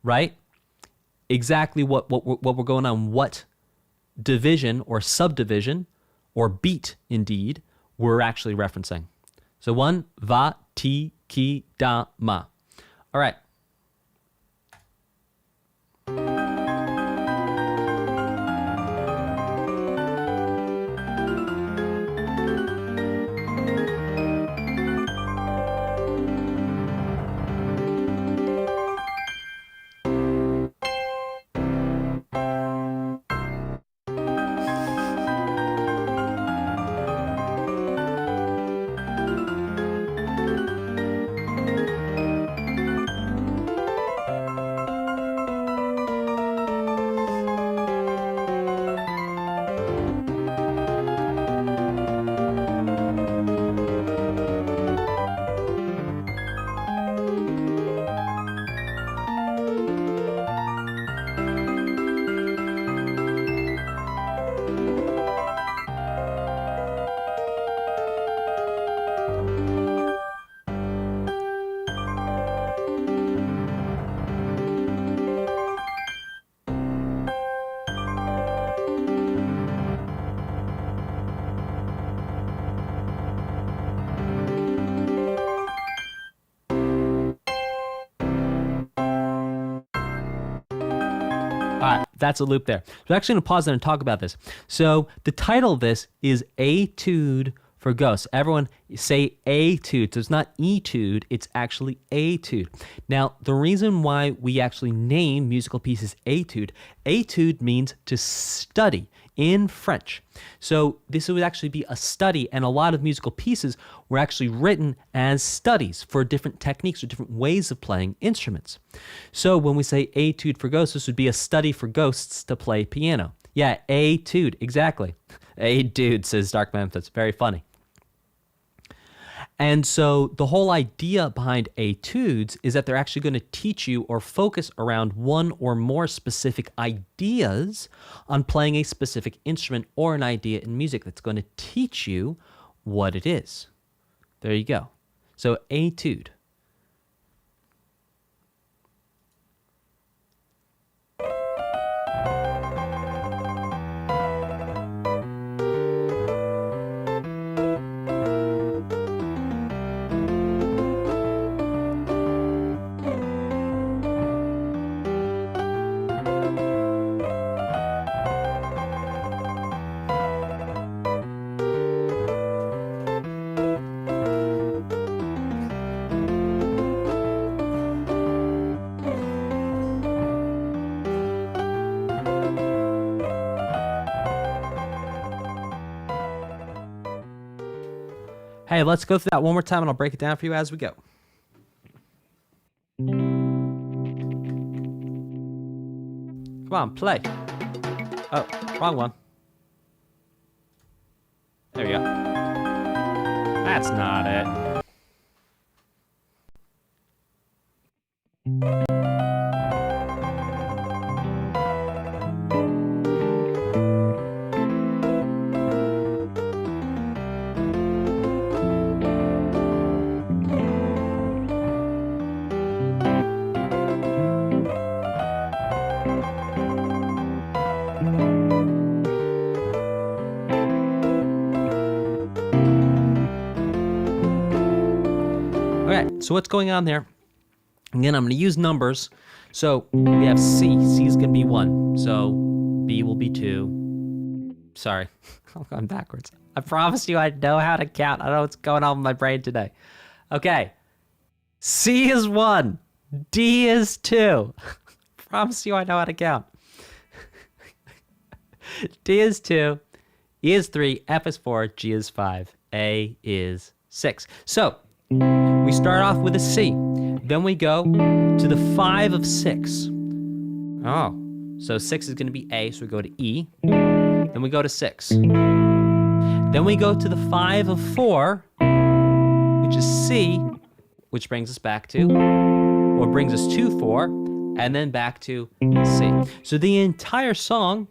right? Exactly what we're going on, what division or subdivision or beat indeed we're actually referencing. So 1 vatiki dama. All right. All right, that's a loop there. So I'm actually going to pause there and talk about this. So the title of this is Etude for Ghosts. Everyone say Etude. So it's not Etude, it's actually Etude. Now, the reason why we actually name musical pieces Etude means to study in French. So this would actually be a study, and a lot of musical pieces were actually written as studies for different techniques or different ways of playing instruments. So when we say Etude for Ghosts, this would be a study for ghosts to play piano. Yeah, Etude, exactly. Etude, says Dark Memphis. Very funny. And so the whole idea behind etudes is that they're actually going to teach you or focus around one or more specific ideas on playing a specific instrument or an idea in music that's going to teach you what it is. There you go. So etude. Hey, let's go through that one more time and I'll break it down for you as we go. Come on, play. Oh, wrong one. There we go. That's not it. So what's going on there? Again, I'm going to use numbers. So we have C. C is going to be 1. So B will be 2. Sorry, I'm going backwards. I promise you I know how to count. I don't know what's going on with my brain today. Okay. C is 1. D is 2. Promise you I know how to count. D is 2. E is 3. F is 4. G is 5. A is 6. So we start off with a C. Then we go to the 5 of 6. Oh, so 6 is going to be A, so we go to E. Then we go to 6. Then we go to the 5 of 4, which is C, which brings us back to, or brings us to 4, and then back to C. So the entire song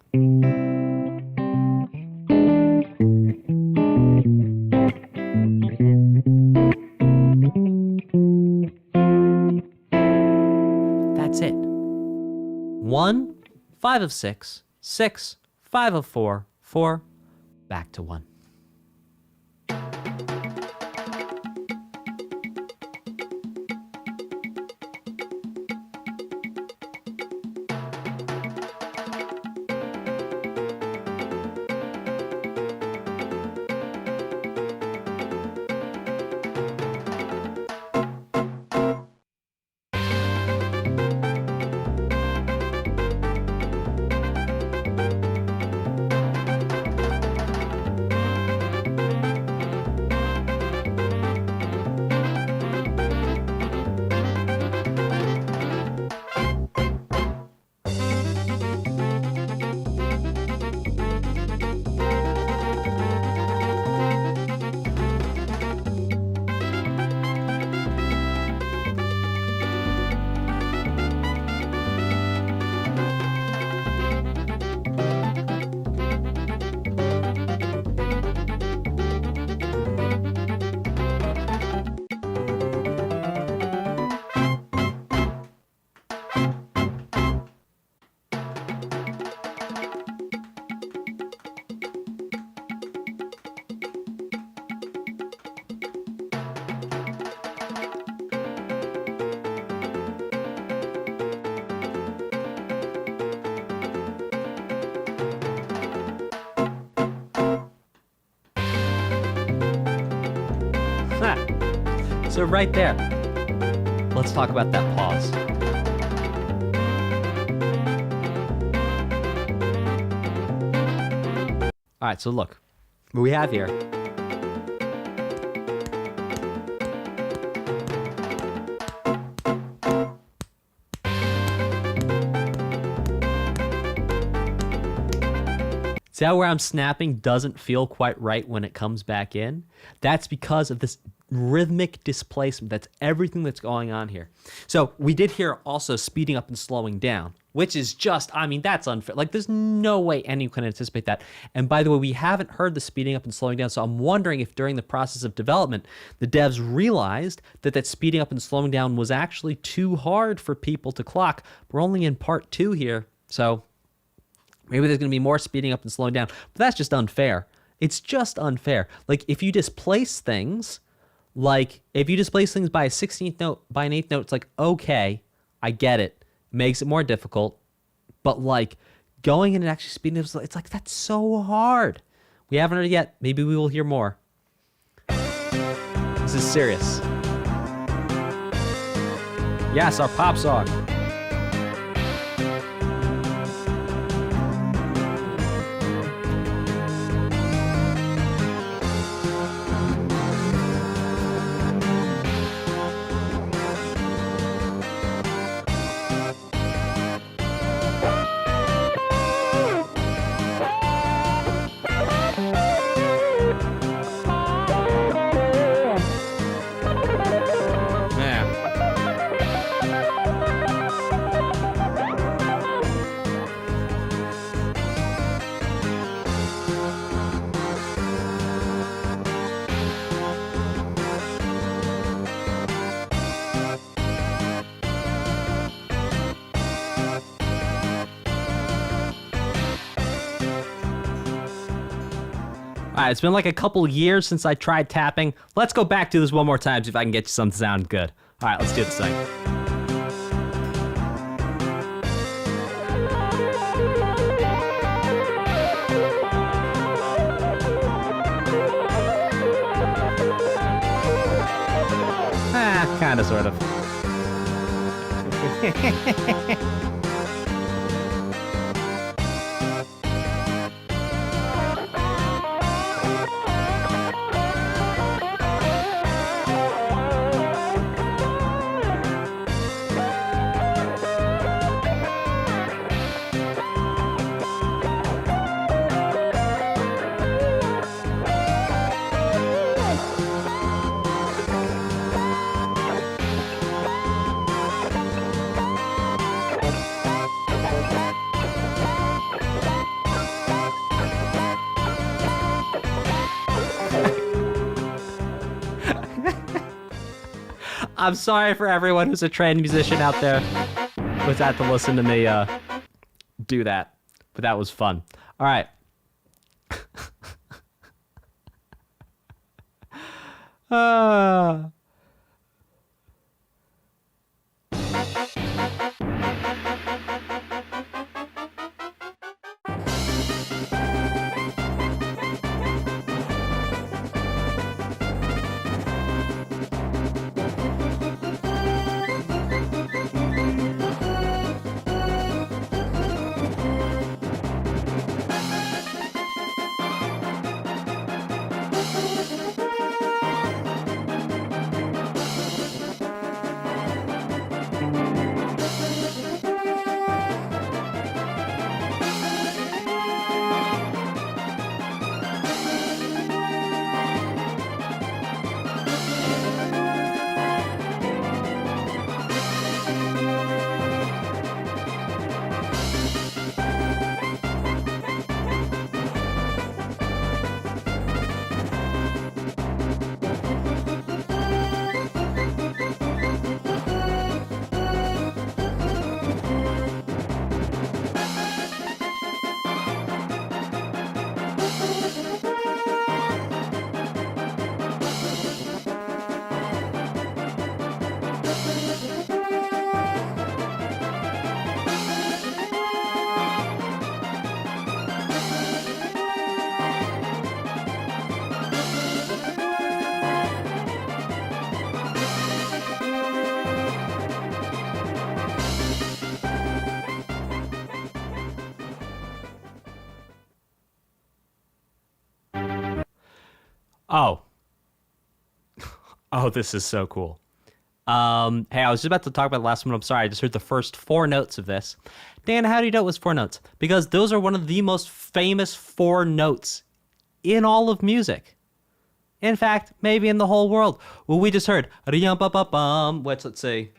that's it. 1, 5 of 6, 6, 5 of 4, 4, back to 1. So right there, let's talk about that pause. All right, so look, what we have here. See how where I'm snapping doesn't feel quite right when it comes back in? That's because of this rhythmic displacement. That's everything that's going on here. So we did hear also speeding up and slowing down, which is just, I mean, that's unfair. Like, there's no way anyone can anticipate that. And by the way, we haven't heard the speeding up and slowing down, so I'm wondering if during the process of development, the devs realized that that speeding up and slowing down was actually too hard for people to clock. We're only in part 2 here, so maybe there's going to be more speeding up and slowing down, but that's just unfair. It's just unfair. Like, if you displace things, by a 16th note, by an 8th note, it's like, okay, I get it. Makes it more difficult. But like going in and actually speeding up, it's like, that's so hard. We haven't heard it yet. Maybe we will hear more. This is serious. Yes, our pop song. All right, it's been like a couple years since I tried tapping. Let's go back to this one more time, see if I can get you something sounding good. All right, let's do this thing. Kind of, sort of. I'm sorry for everyone who's a trained musician out there who's had to listen to me do that, but that was fun. All right. Oh. Oh, this is so cool. Hey, I was just about to talk about the last one. I'm sorry. I just heard the first 4 notes of this. Dan, how do you know it was 4 notes? Because those are one of the most famous 4 notes in all of music. In fact, maybe in the whole world. Well, we just heard, let's see.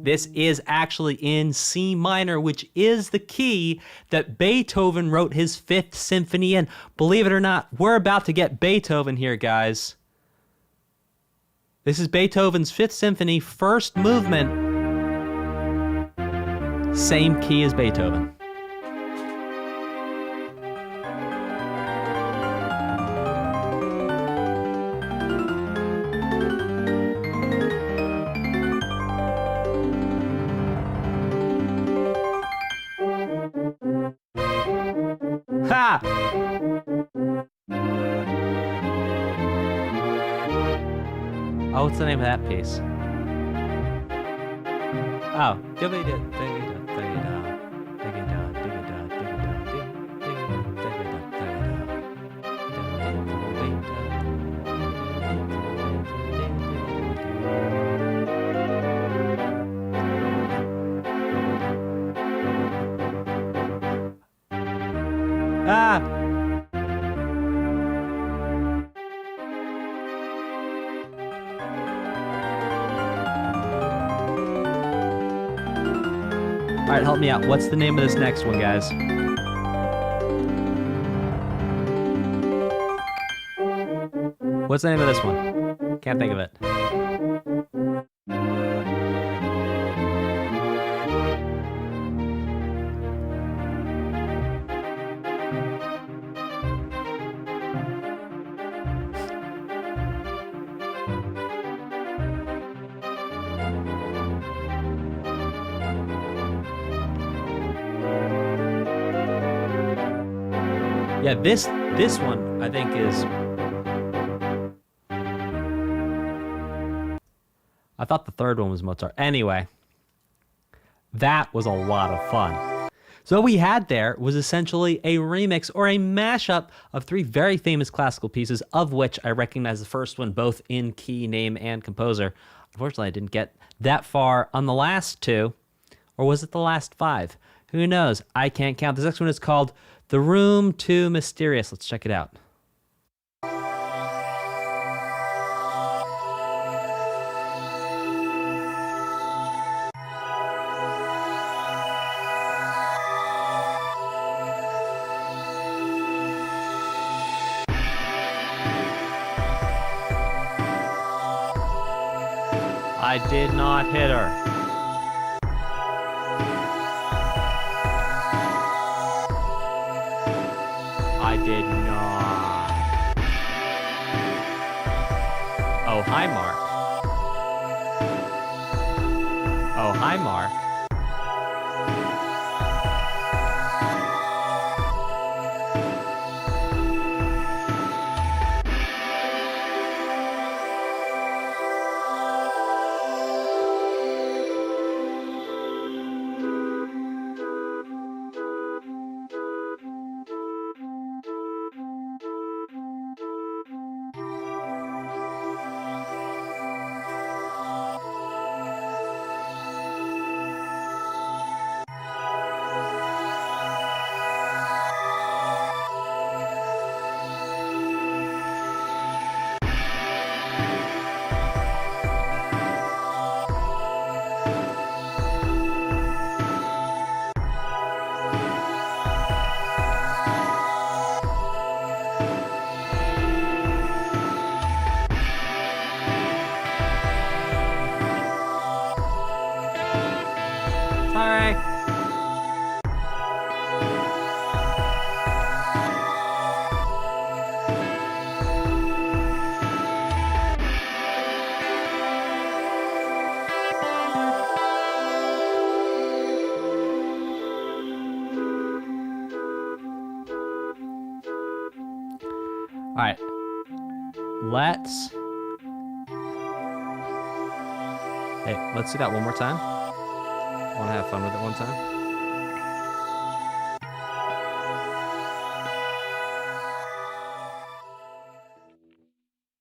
This is actually in C minor, which is the key that Beethoven wrote his 5th symphony in. Believe it or not, we're about to get Beethoven here, guys. This is Beethoven's 5th symphony, first movement. Same key as Beethoven. Ha! Oh, what's the name of that piece? Oh, ah! All right, help me out. What's the name of this next one, guys? What's the name of this one? Can't think of it. Yeah, this one I think is I thought the third one was Mozart. Anyway, that was a lot of fun. So what we had there was essentially a remix or a mashup of three very famous classical pieces, of which I recognize the first one both in key, name, and composer. Unfortunately, I didn't get that far on the last two, or was it the last five? Who knows? I can't count. This next one is called The Room Too Mysterious. Let's check it out. I did not hit her. I did not. Oh, hi, Mark. Oh, hi, Mark. All right, let's do that one more time. Want to have fun with it one time?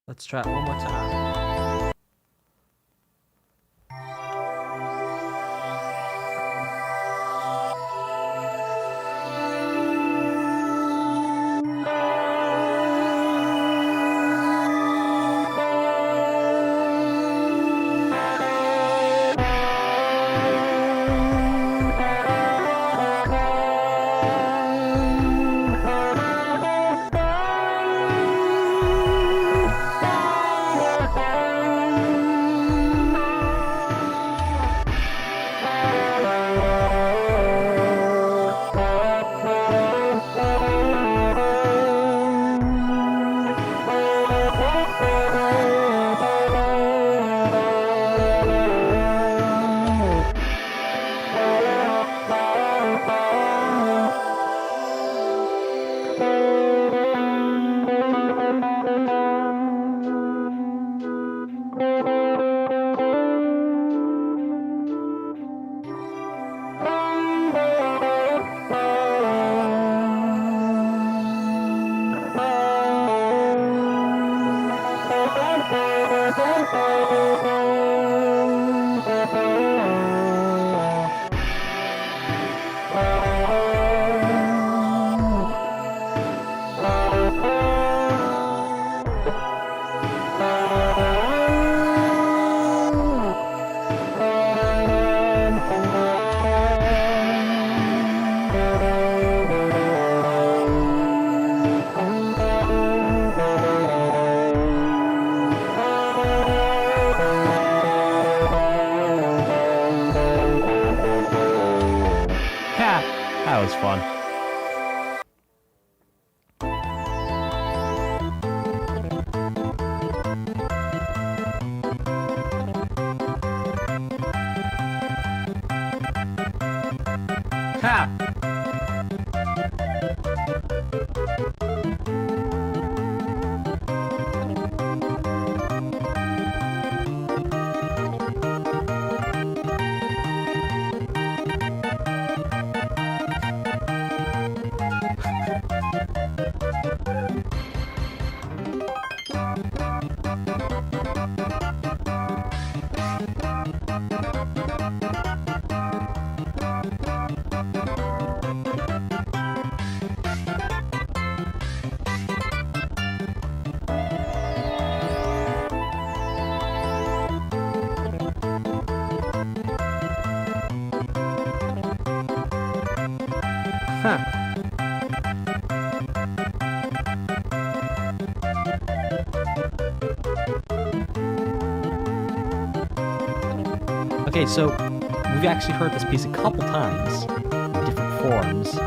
Let's try it one more time. That was fun. Ha! Okay, so we've actually heard this piece a couple times in different forms.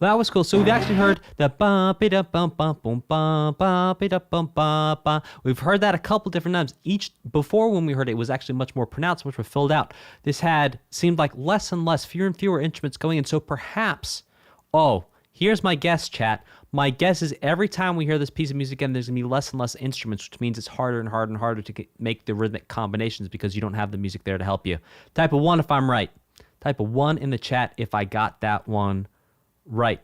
That was cool. So we've actually heard the bum da bum bum bum bum da bum bum bum. We've heard that a couple different times. Each before when we heard it, it was actually much more pronounced, much more filled out. This seemed like less and less, fewer and fewer instruments going in. So perhaps, here's my guess, chat. My guess is every time we hear this piece of music again, there's gonna be less and less instruments, which means it's harder and harder and harder to make the rhythmic combinations because you don't have the music there to help you. Type a 1 if I'm right. Type a 1 in the chat if I got that one right.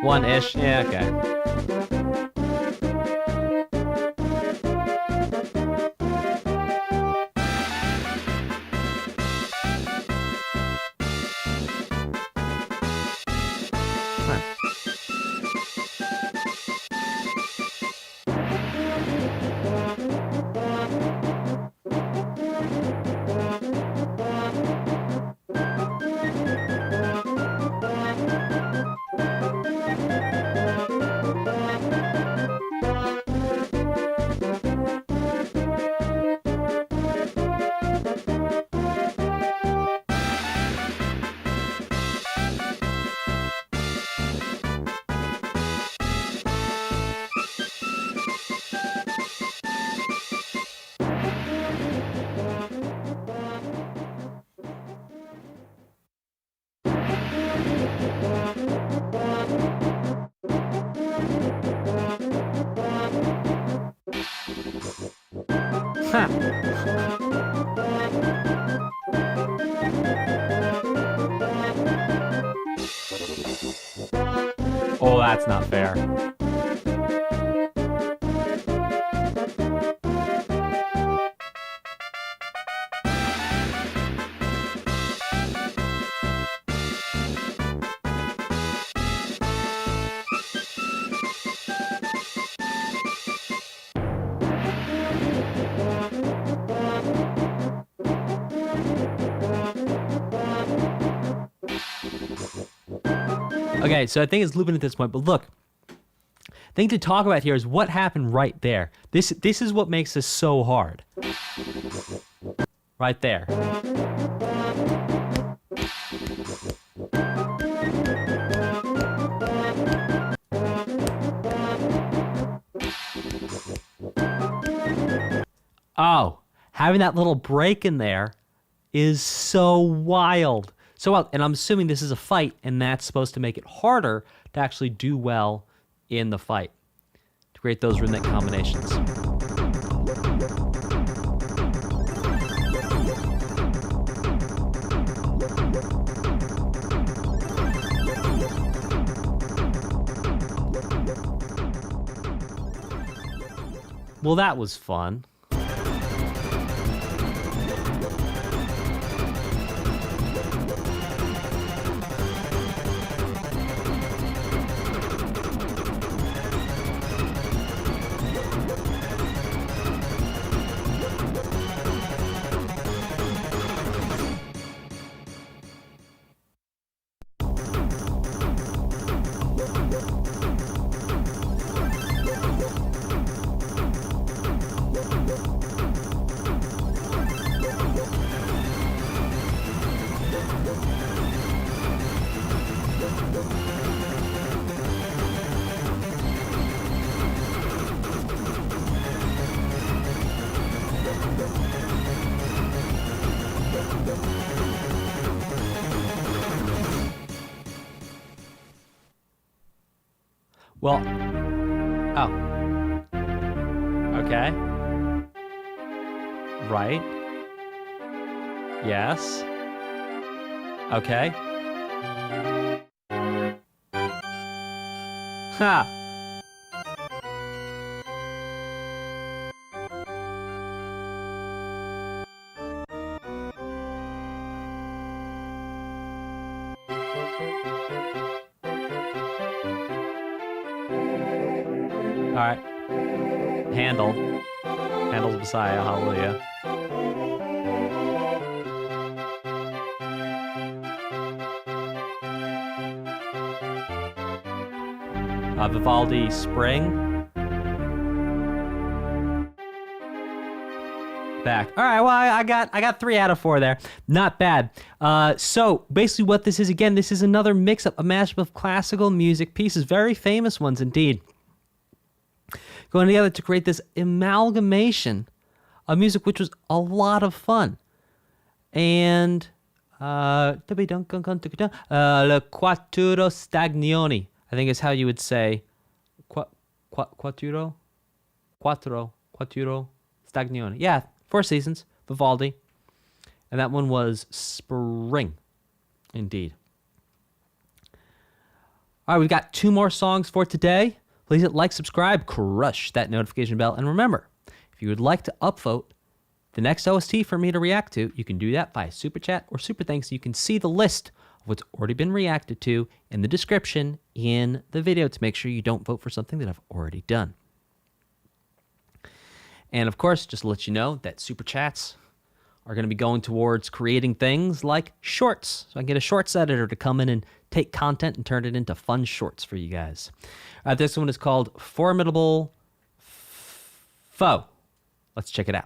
One-ish, yeah, okay. Oh, that's not fair. Okay, so I think it's looping at this point, but look, the thing to talk about here is what happened right there. This is what makes this so hard. Right there. Oh, having that little break in there is so wild. So, and I'm assuming this is a fight, and that's supposed to make it harder to actually do well in the fight, to create those rhythmic combinations. Well, that was fun. Well, oh. Okay. Right. Yes. Okay. Ha! All right. Handle's Messiah, hallelujah. Vivaldi, Spring. Back. All right, well, I got 3 out of 4 there. Not bad. So basically what this is, again, this is another mix-up, a mashup of classical music pieces, very famous ones indeed, going together to create this amalgamation of music, which was a lot of fun. And Le Quattro Stagioni, I think is how you would say Quattro Stagioni. Yeah, 4 Seasons, Vivaldi. And that one was Spring, indeed. All right, we've got 2 more songs for today. Please hit like, subscribe, crush that notification bell. And remember, if you would like to upvote the next OST for me to react to, you can do that by Super Chat or Super Thanks. You can see the list of what's already been reacted to in the description in the video to make sure you don't vote for something that I've already done. And of course, just to let you know that Super Chats are going to be going towards creating things like shorts. So I can get a shorts editor to come in and take content and turn it into fun shorts for you guys. This one is called Formidable Foe. Let's check it out.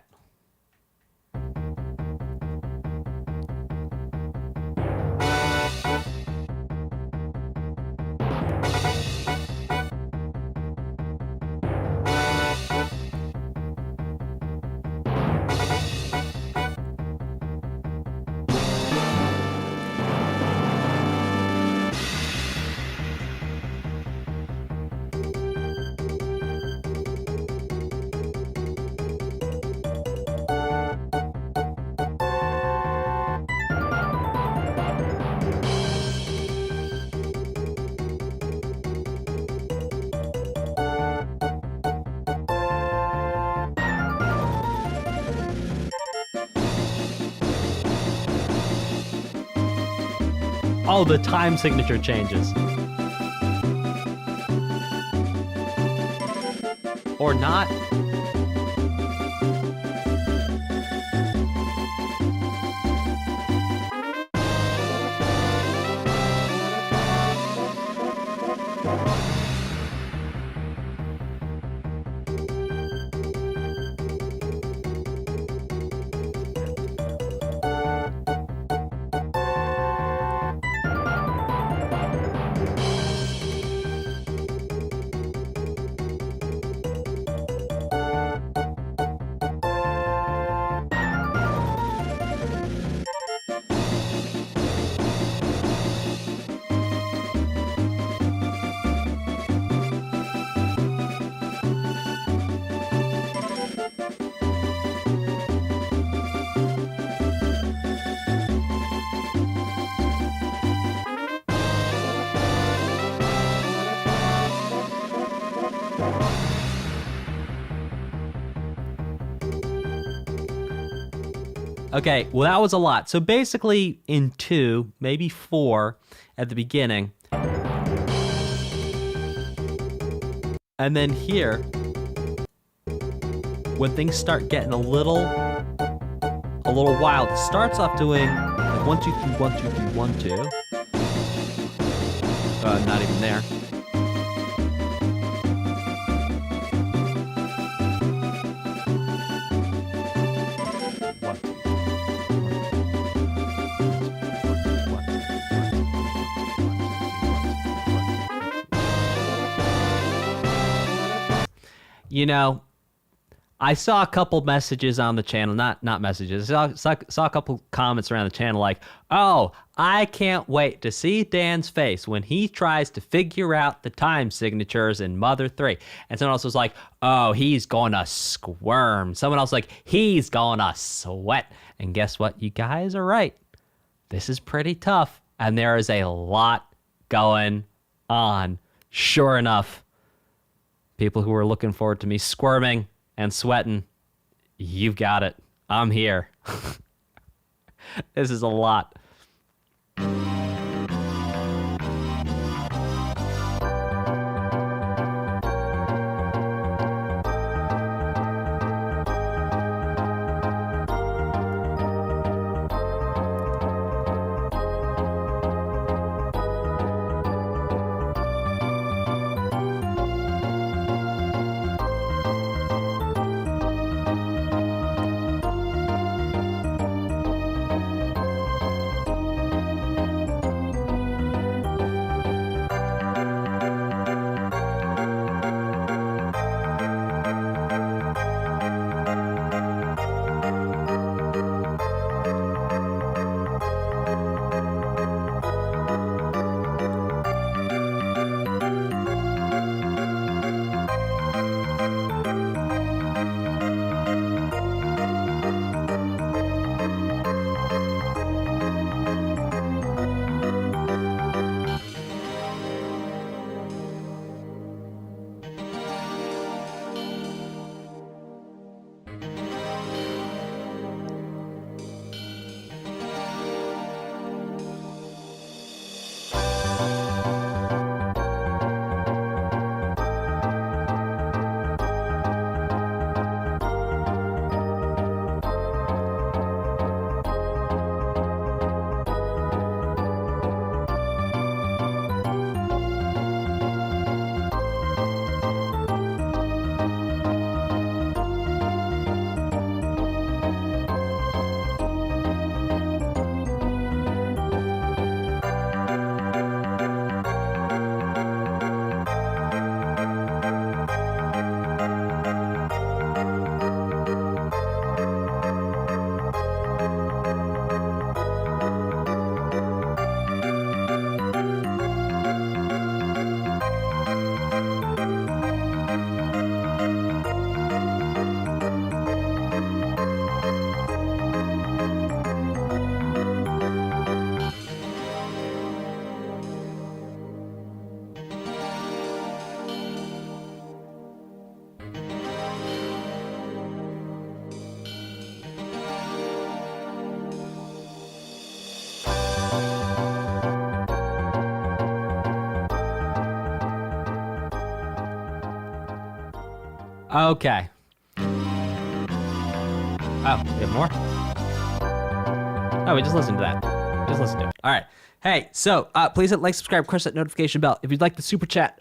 Oh, the time signature changes. Or not. Okay, well, that was a lot. So basically in 2, maybe 4 at the beginning. And then here, when things start getting a little wild, it starts off doing like 1, 2, 3, 1, 2, 3, 1, 2. Not even there. You know, I saw a couple messages on the channel, not messages. Saw a couple comments around the channel like, "Oh, I can't wait to see Dan's face when he tries to figure out the time signatures in Mother 3." And someone else was like, "Oh, he's gonna squirm." Someone else like, "He's gonna sweat." And guess what? You guys are right. This is pretty tough, and there is a lot going on. Sure enough, people who are looking forward to me squirming and sweating, you've got it. I'm here. This is a lot. Okay. Oh, we have more? Oh, we just listened to that. Just listen to it. All right. Hey, so please hit like, subscribe, crush that notification bell. If you'd like to super chat,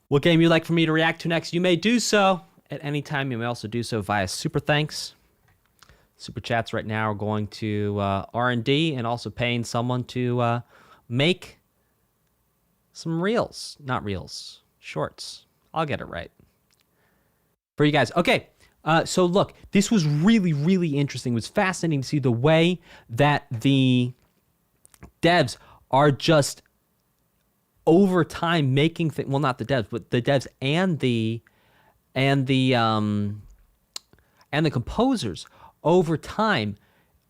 what game you'd like for me to react to next, you may do so at any time. You may also do so via super thanks. Super chats right now are going to R&D and also paying someone to make some reels. Not reels, shorts. I'll get it right for you guys. Okay, so look, this was really, really interesting. It was fascinating to see the way that the devs are just over time making things. Well, not the devs, but the devs and the composers over time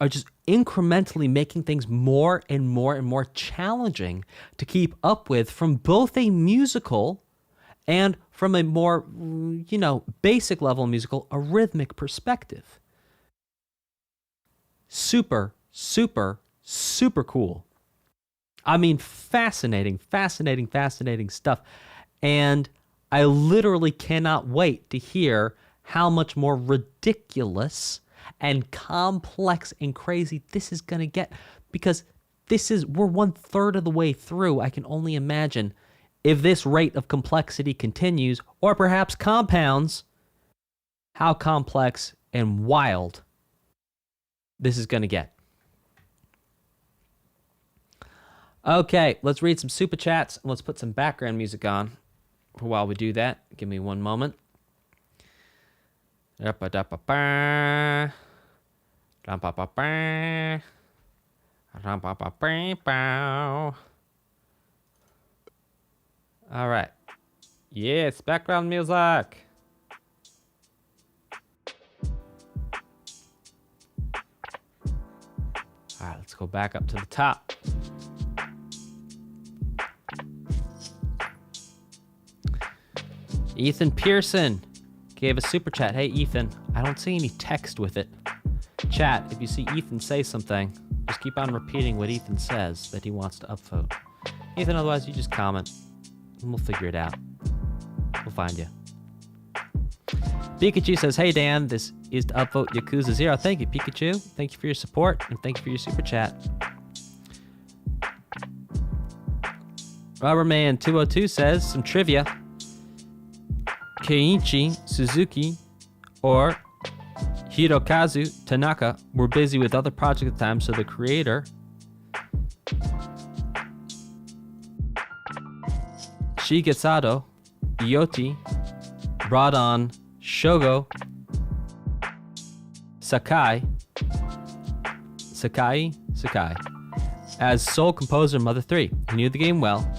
are just incrementally making things more and more and more challenging to keep up with from both a musical and from a more, basic level musical, a rhythmic perspective. Super, super, super cool. I mean, fascinating stuff. And I literally cannot wait to hear how much more ridiculous and complex and crazy this is going to get, because we're 1/3 of the way through. I can only imagine if this rate of complexity continues, or perhaps compounds, how complex and wild this is going to get. Okay, let's read some super chats, and let's put some background music on for while we do that. Give me one moment. All right. Yes, background music. All right, let's go back up to the top. Ethan Pearson gave a super chat. Hey, Ethan, I don't see any text with it. Chat, if you see Ethan say something, just keep on repeating what Ethan says that he wants to upvote. Ethan, otherwise you just comment and we'll figure it out. We'll find you. Pikachu says, hey Dan, this is to upvote Yakuza 0. Thank you, Pikachu. Thank you for your support and thank you for your super chat. Rubberman 202 says, some trivia. Keiichi Suzuki or Hirokazu Tanaka were busy with other projects at the time, so the creator Shigesato Iyoti brought on Shogo Sakai as sole composer of Mother 3. He knew the game well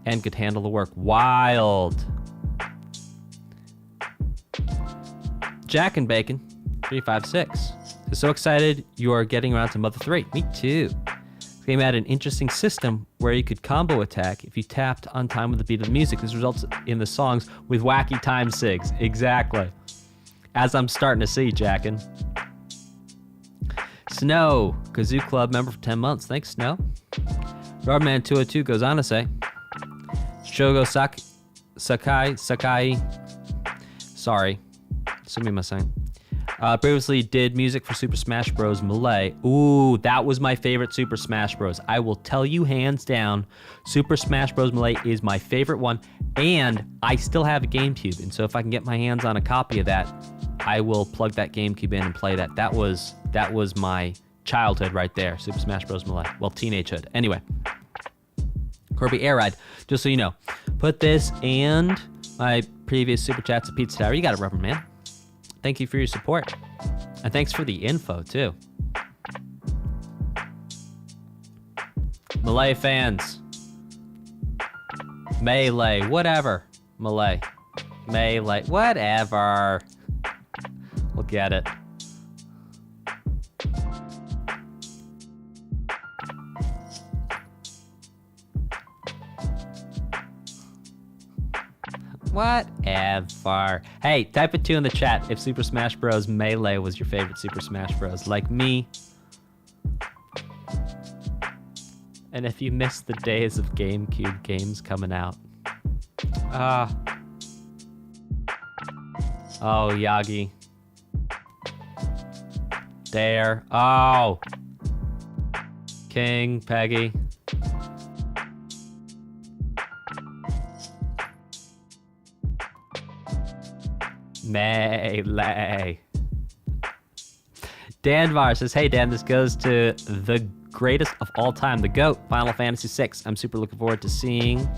and could handle the work. Wild. Jack and Bacon 356 is so excited you are getting around to Mother 3. Me too. This game had an interesting system where you could combo attack if you tapped on time with the beat of the music. This results in the songs with wacky time sigs. Exactly. As I'm starting to see, Jackin. Snow, Kazoo Club member for 10 months. Thanks, Snow. Rubberman 202 goes on to say, Shogo Sakai. Sorry. Sumimasen. Previously did music for Super Smash Bros. Melee. Ooh, that was my favorite Super Smash Bros. I will tell you hands down, Super Smash Bros. Melee is my favorite one, and I still have a GameCube, and so if I can get my hands on a copy of that, I will plug that GameCube in and play that. That was my childhood right there, Super Smash Bros. Melee. Well, teenagehood. Anyway, Kirby Air Ride, just so you know, put this and my previous Super Chats at Pizza Tower. You got it, Rubber Man. Thank you for your support. And thanks for the info, too. Melee fans. Melee, whatever. Melee, whatever. We'll get it. Whatever. Hey, type a 2 in the chat if Super Smash Bros. Melee was your favorite Super Smash Bros. Like me. And if you missed the days of GameCube games coming out. Oh, Yagi. Dare. Oh. King, Peggy. Melee. Danvar says, hey Dan, this goes to the greatest of all time, the GOAT, Final Fantasy VI. I'm super looking forward to seeing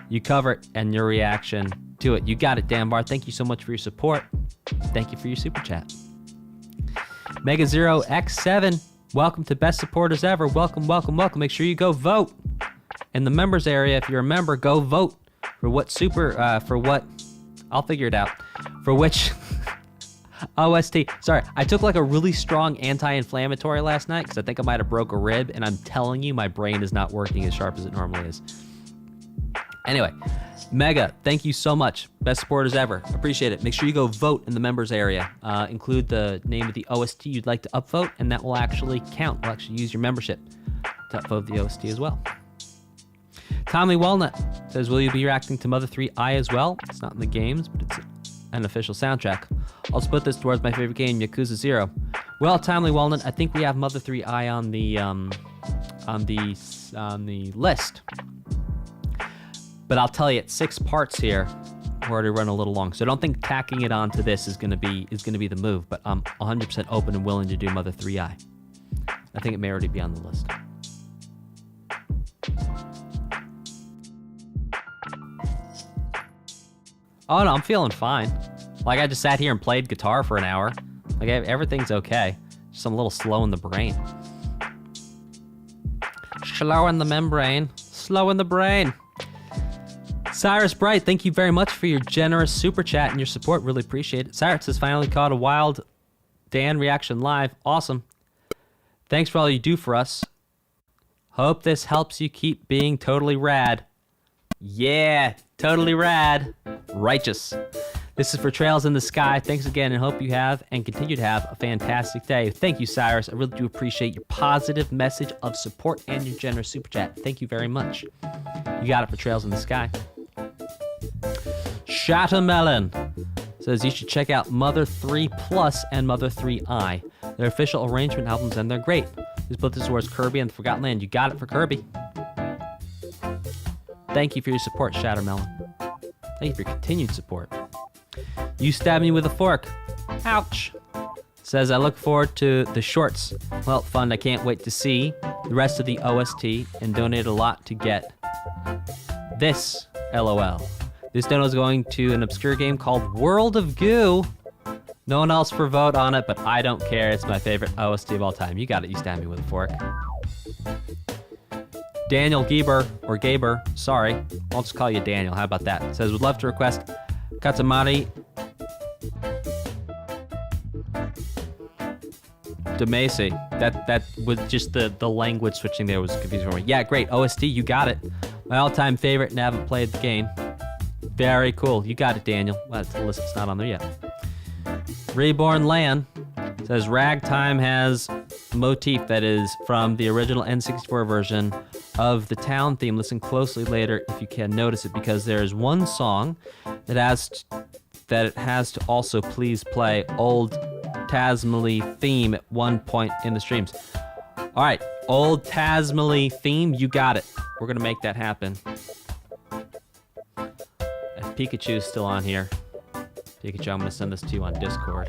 you cover it and your reaction to it. You got it, Danvar. Thank you so much for your support. Thank you for your super chat. Mega Zero X7, welcome to Best Supporters Ever. Welcome. Make sure you go vote in the members area. If you're a member, go vote for what I'll figure it out. For which OST. Sorry, I took like a really strong anti-inflammatory last night because I think I might have broke a rib, and I'm telling you, my brain is not working as sharp as it normally is. Anyway, Mega, thank you so much. Best supporters ever. Appreciate it. Make sure you go vote in the members area. Include the name of the OST you'd like to upvote, and that will actually count. We'll actually use your membership to upvote the OST as well. Tommy Walnut says, will you be reacting to Mother 3i as well? It's not in the games, but it's an official soundtrack. I'll split this towards my favorite game, Yakuza 0. Well, Tommy Walnut, I think we have Mother 3i on the list. But I'll tell you, it's 6 parts here. We're already running a little long, so I don't think tacking it onto this is gonna be the move. But I'm 100% open and willing to do Mother 3i. I think it may already be on the list. Oh no, I'm feeling fine. Like, I just sat here and played guitar for an hour. Like, everything's okay. Just I'm a little slow in the brain. Slow in the membrane. Slow in the brain. Cyrus Bright, thank you very much for your generous super chat and your support. Really appreciate it. Cyrus has finally caught a wild Dan reaction live. Awesome. Thanks for all you do for us. Hope this helps you keep being totally rad. Yeah, totally rad. Righteous. This is for Trails in the Sky. Thanks again, and hope you have and continue to have a fantastic day. Thank you, Cyrus. I really do appreciate your positive message of support and your generous super chat. Thank you very much. You got it for Trails in the Sky. Shattermelon says you should check out Mother 3 Plus and Mother 3i. They're official arrangement albums, and they're great. Just put this towards Kirby and the Forgotten Land. You got it for Kirby. Thank you for your support, Shattermelon. Thank you for your continued support. You Stab Me With a Fork. Ouch. Says, I look forward to the shorts. Well, fun. I can't wait to see the rest of the OST and donate a lot to get this. LOL. This dono is going to an obscure game called World of Goo. No one else for vote on it, but I don't care. It's my favorite OST of all time. You got it. You Stab Me With a Fork. Daniel Gieber, or Gaber, sorry. I'll just call you Daniel. How about that? Says, would love to request Katamari Demacy. That was just the language switching there was confusing for me. Yeah, great. OST, you got it. My all-time favorite, and I haven't played the game. Very cool. You got it, Daniel. Well, it's the list. It's not on there yet. Reborn Land says Ragtime has a motif that is from the original N64 version of the town theme. Listen closely later if you can notice it, because there is one song that it has to also please play Old Tazmily theme at one point in the streams. All right, Old Tazmily theme, you got it. We're gonna make that happen. If Pikachu's still on here, Pikachu, I'm gonna send this to you on Discord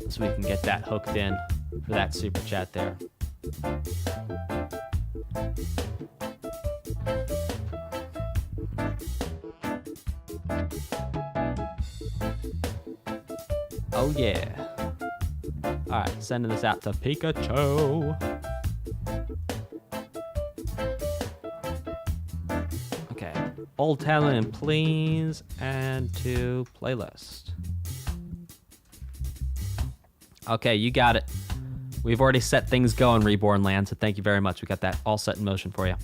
so we can get that hooked in for that super chat there. Oh yeah. Alright, sending this out to Pikachu. Okay. Old Talent, please add to playlist. Okay, you got it. We've already set things going, Reborn Land, so thank you very much. We got that all set in motion for you.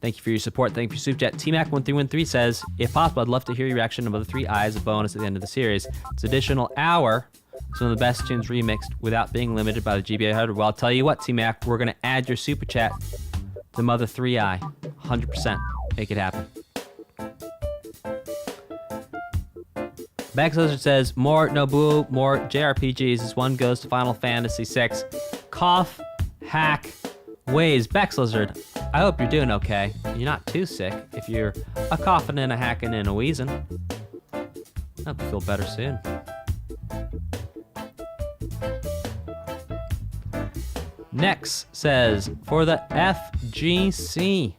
Thank you for your support. Thank you for your super chat. TMAC1313 says, if possible, I'd love to hear your reaction to Mother 3 Eyes, a bonus at the end of the series. It's additional hour, some of the best tunes remixed without being limited by the GBA 100. Well, I'll tell you what, TMAC, we're going to add your super chat to Mother 3 Eye. 100%. Make it happen. Max Lizard says, more Nobu, more JRPGs. This one goes to Final Fantasy VI. Cough, hack, ways. Bex Lizard, I hope you're doing okay. You're not too sick. If you're a coughing and a hacking and a wheezing, I hope you feel better soon. Next says, for the FGC,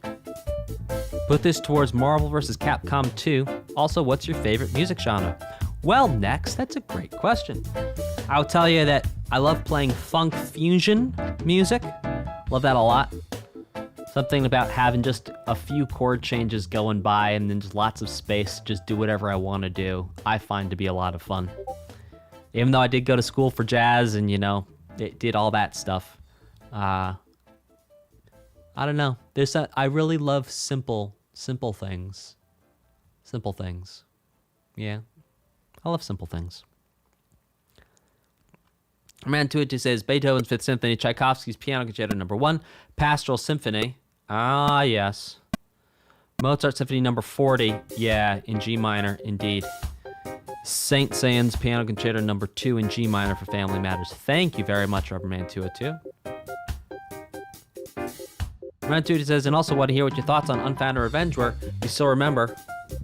put this towards Marvel vs. Capcom 2. Also, what's your favorite music genre? Well, next, that's a great question. I'll tell you that I love playing funk fusion music. Love that a lot. Something about having just a few chord changes going by and then just lots of space to just do whatever I want to do, I find to be a lot of fun. Even though I did go to school for jazz and, it did all that stuff. I don't know. I really love simple things. Simple things. Yeah. I love simple things. Man to it says Beethoven's Fifth Symphony, Tchaikovsky's Piano Concerto No. 1, Pastoral Symphony. Ah, yes. Mozart Symphony No. 40. Yeah, in G minor, indeed. Saint Saëns Piano Concerto No. 2 in G minor for Family Matters. Thank you very much, Rubberman 202. Rubberman says, and also want to hear what your thoughts on Unfounded Revenge were. You still remember,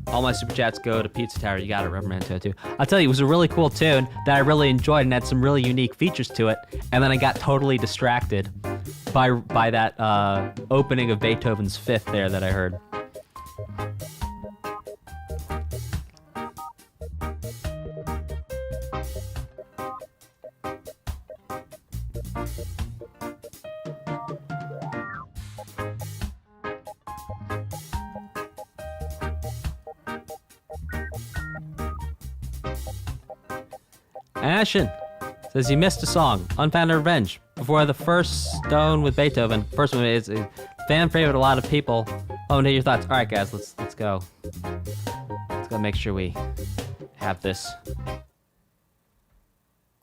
all my super chats go to Pizza Tower. You got it, Rubberman 202. I'll tell you, it was a really cool tune that I really enjoyed and had some really unique features to it. And then I got totally distracted by that opening of Beethoven's Fifth there that I heard. Ashen says you missed a song, Unfounded Revenge, before the first Stone with Beethoven. First one is a fan favorite, a lot of people. Oh, and hear your thoughts. All right, guys, let's go. Let's go make sure we have this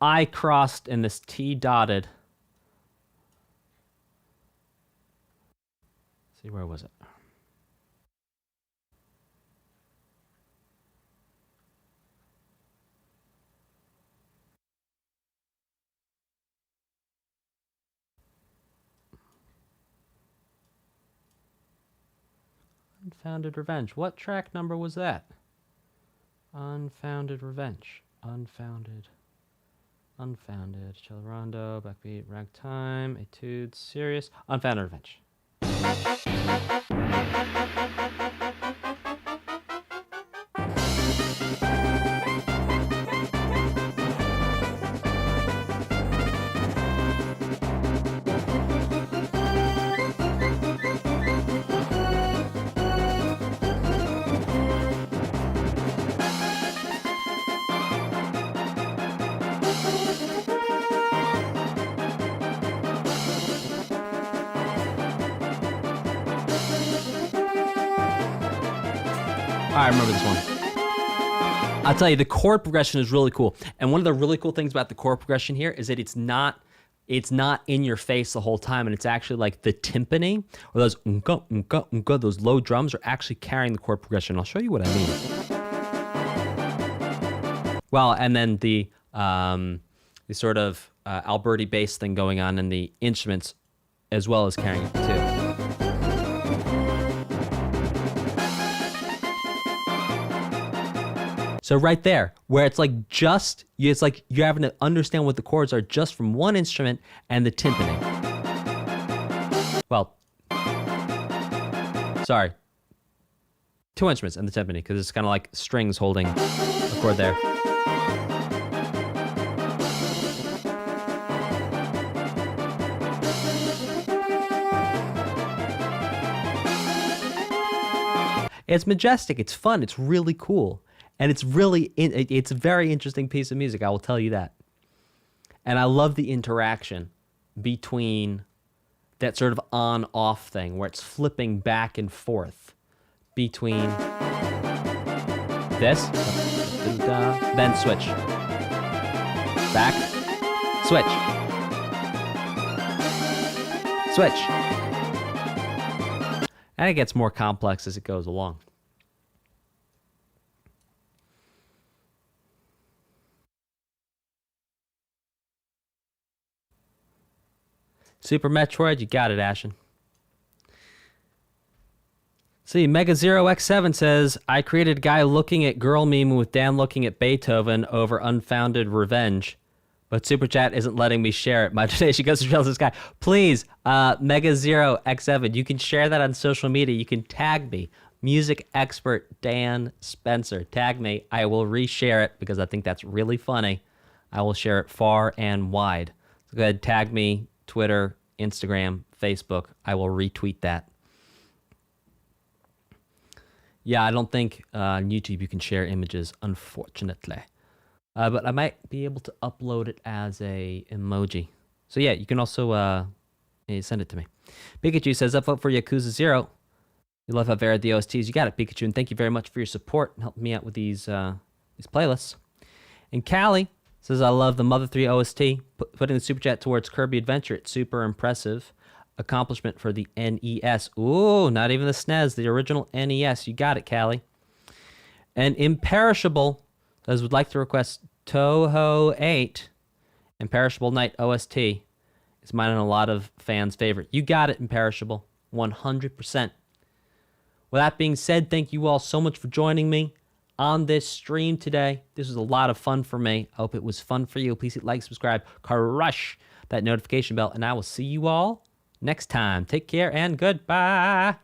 I crossed and this T dotted. Let's see, where was it? Unfounded Revenge. What track number was that? Unfounded Revenge. Unfounded. Accelerondo, Backbeat, Ragtime, Etude, Serious. Unfounded Revenge. I remember this one. I'll tell you, the chord progression is really cool. And one of the really cool things about the chord progression here is that it's not in your face the whole time, and it's actually like the timpani, or those unka, unka, unka, those low drums are actually carrying the chord progression. I'll show you what I mean. Well, and then the sort of Alberti bass thing going on in the instruments as well as carrying it too. So right there, where it's like it's like you're having to understand what the chords are just from one instrument and the timpani. Well, sorry, two instruments and the timpani, because it's kind of like strings holding a chord there. It's majestic, it's fun, it's really cool. And it's it's a very interesting piece of music, I will tell you that. And I love the interaction between that sort of on-off thing where it's flipping back and forth between this, then switch, back, switch, switch. And it gets more complex as it goes along. Super Metroid, you got it, Ashen. See, Mega0x7 says, I created a guy looking at girl meme with Dan looking at Beethoven over Unfounded Revenge, but Super Chat isn't letting me share it. My donation goes to this guy. Please, Mega0x7, you can share that on social media. You can tag me, music expert Dan Spencer. Tag me. I will reshare it because I think that's really funny. I will share it far and wide. So go ahead, tag me. Twitter, Instagram, Facebook. I will retweet that. Yeah, I don't think on YouTube you can share images, unfortunately. But I might be able to upload it as a emoji. So yeah, you can also send it to me. Pikachu says, up vote for Yakuza 0. You love how varied the OSTs. You got it, Pikachu, and thank you very much for your support and helping me out with these playlists. And Callie says, I love the Mother 3 OST. Putting the super chat towards Kirby Adventure. It's super impressive. Accomplishment for the NES. Ooh, not even the SNES, the original NES. You got it, Callie. And Imperishable says, would like to request Toho 8. Imperishable Night OST. It's mine and a lot of fans' favorite. You got it, Imperishable. 100%. With that being said, thank you all so much for joining me on this stream today. This was a lot of fun for me. I hope it was fun for you. Please hit like, subscribe, crush that notification bell, and I will see you all next time. Take care and goodbye.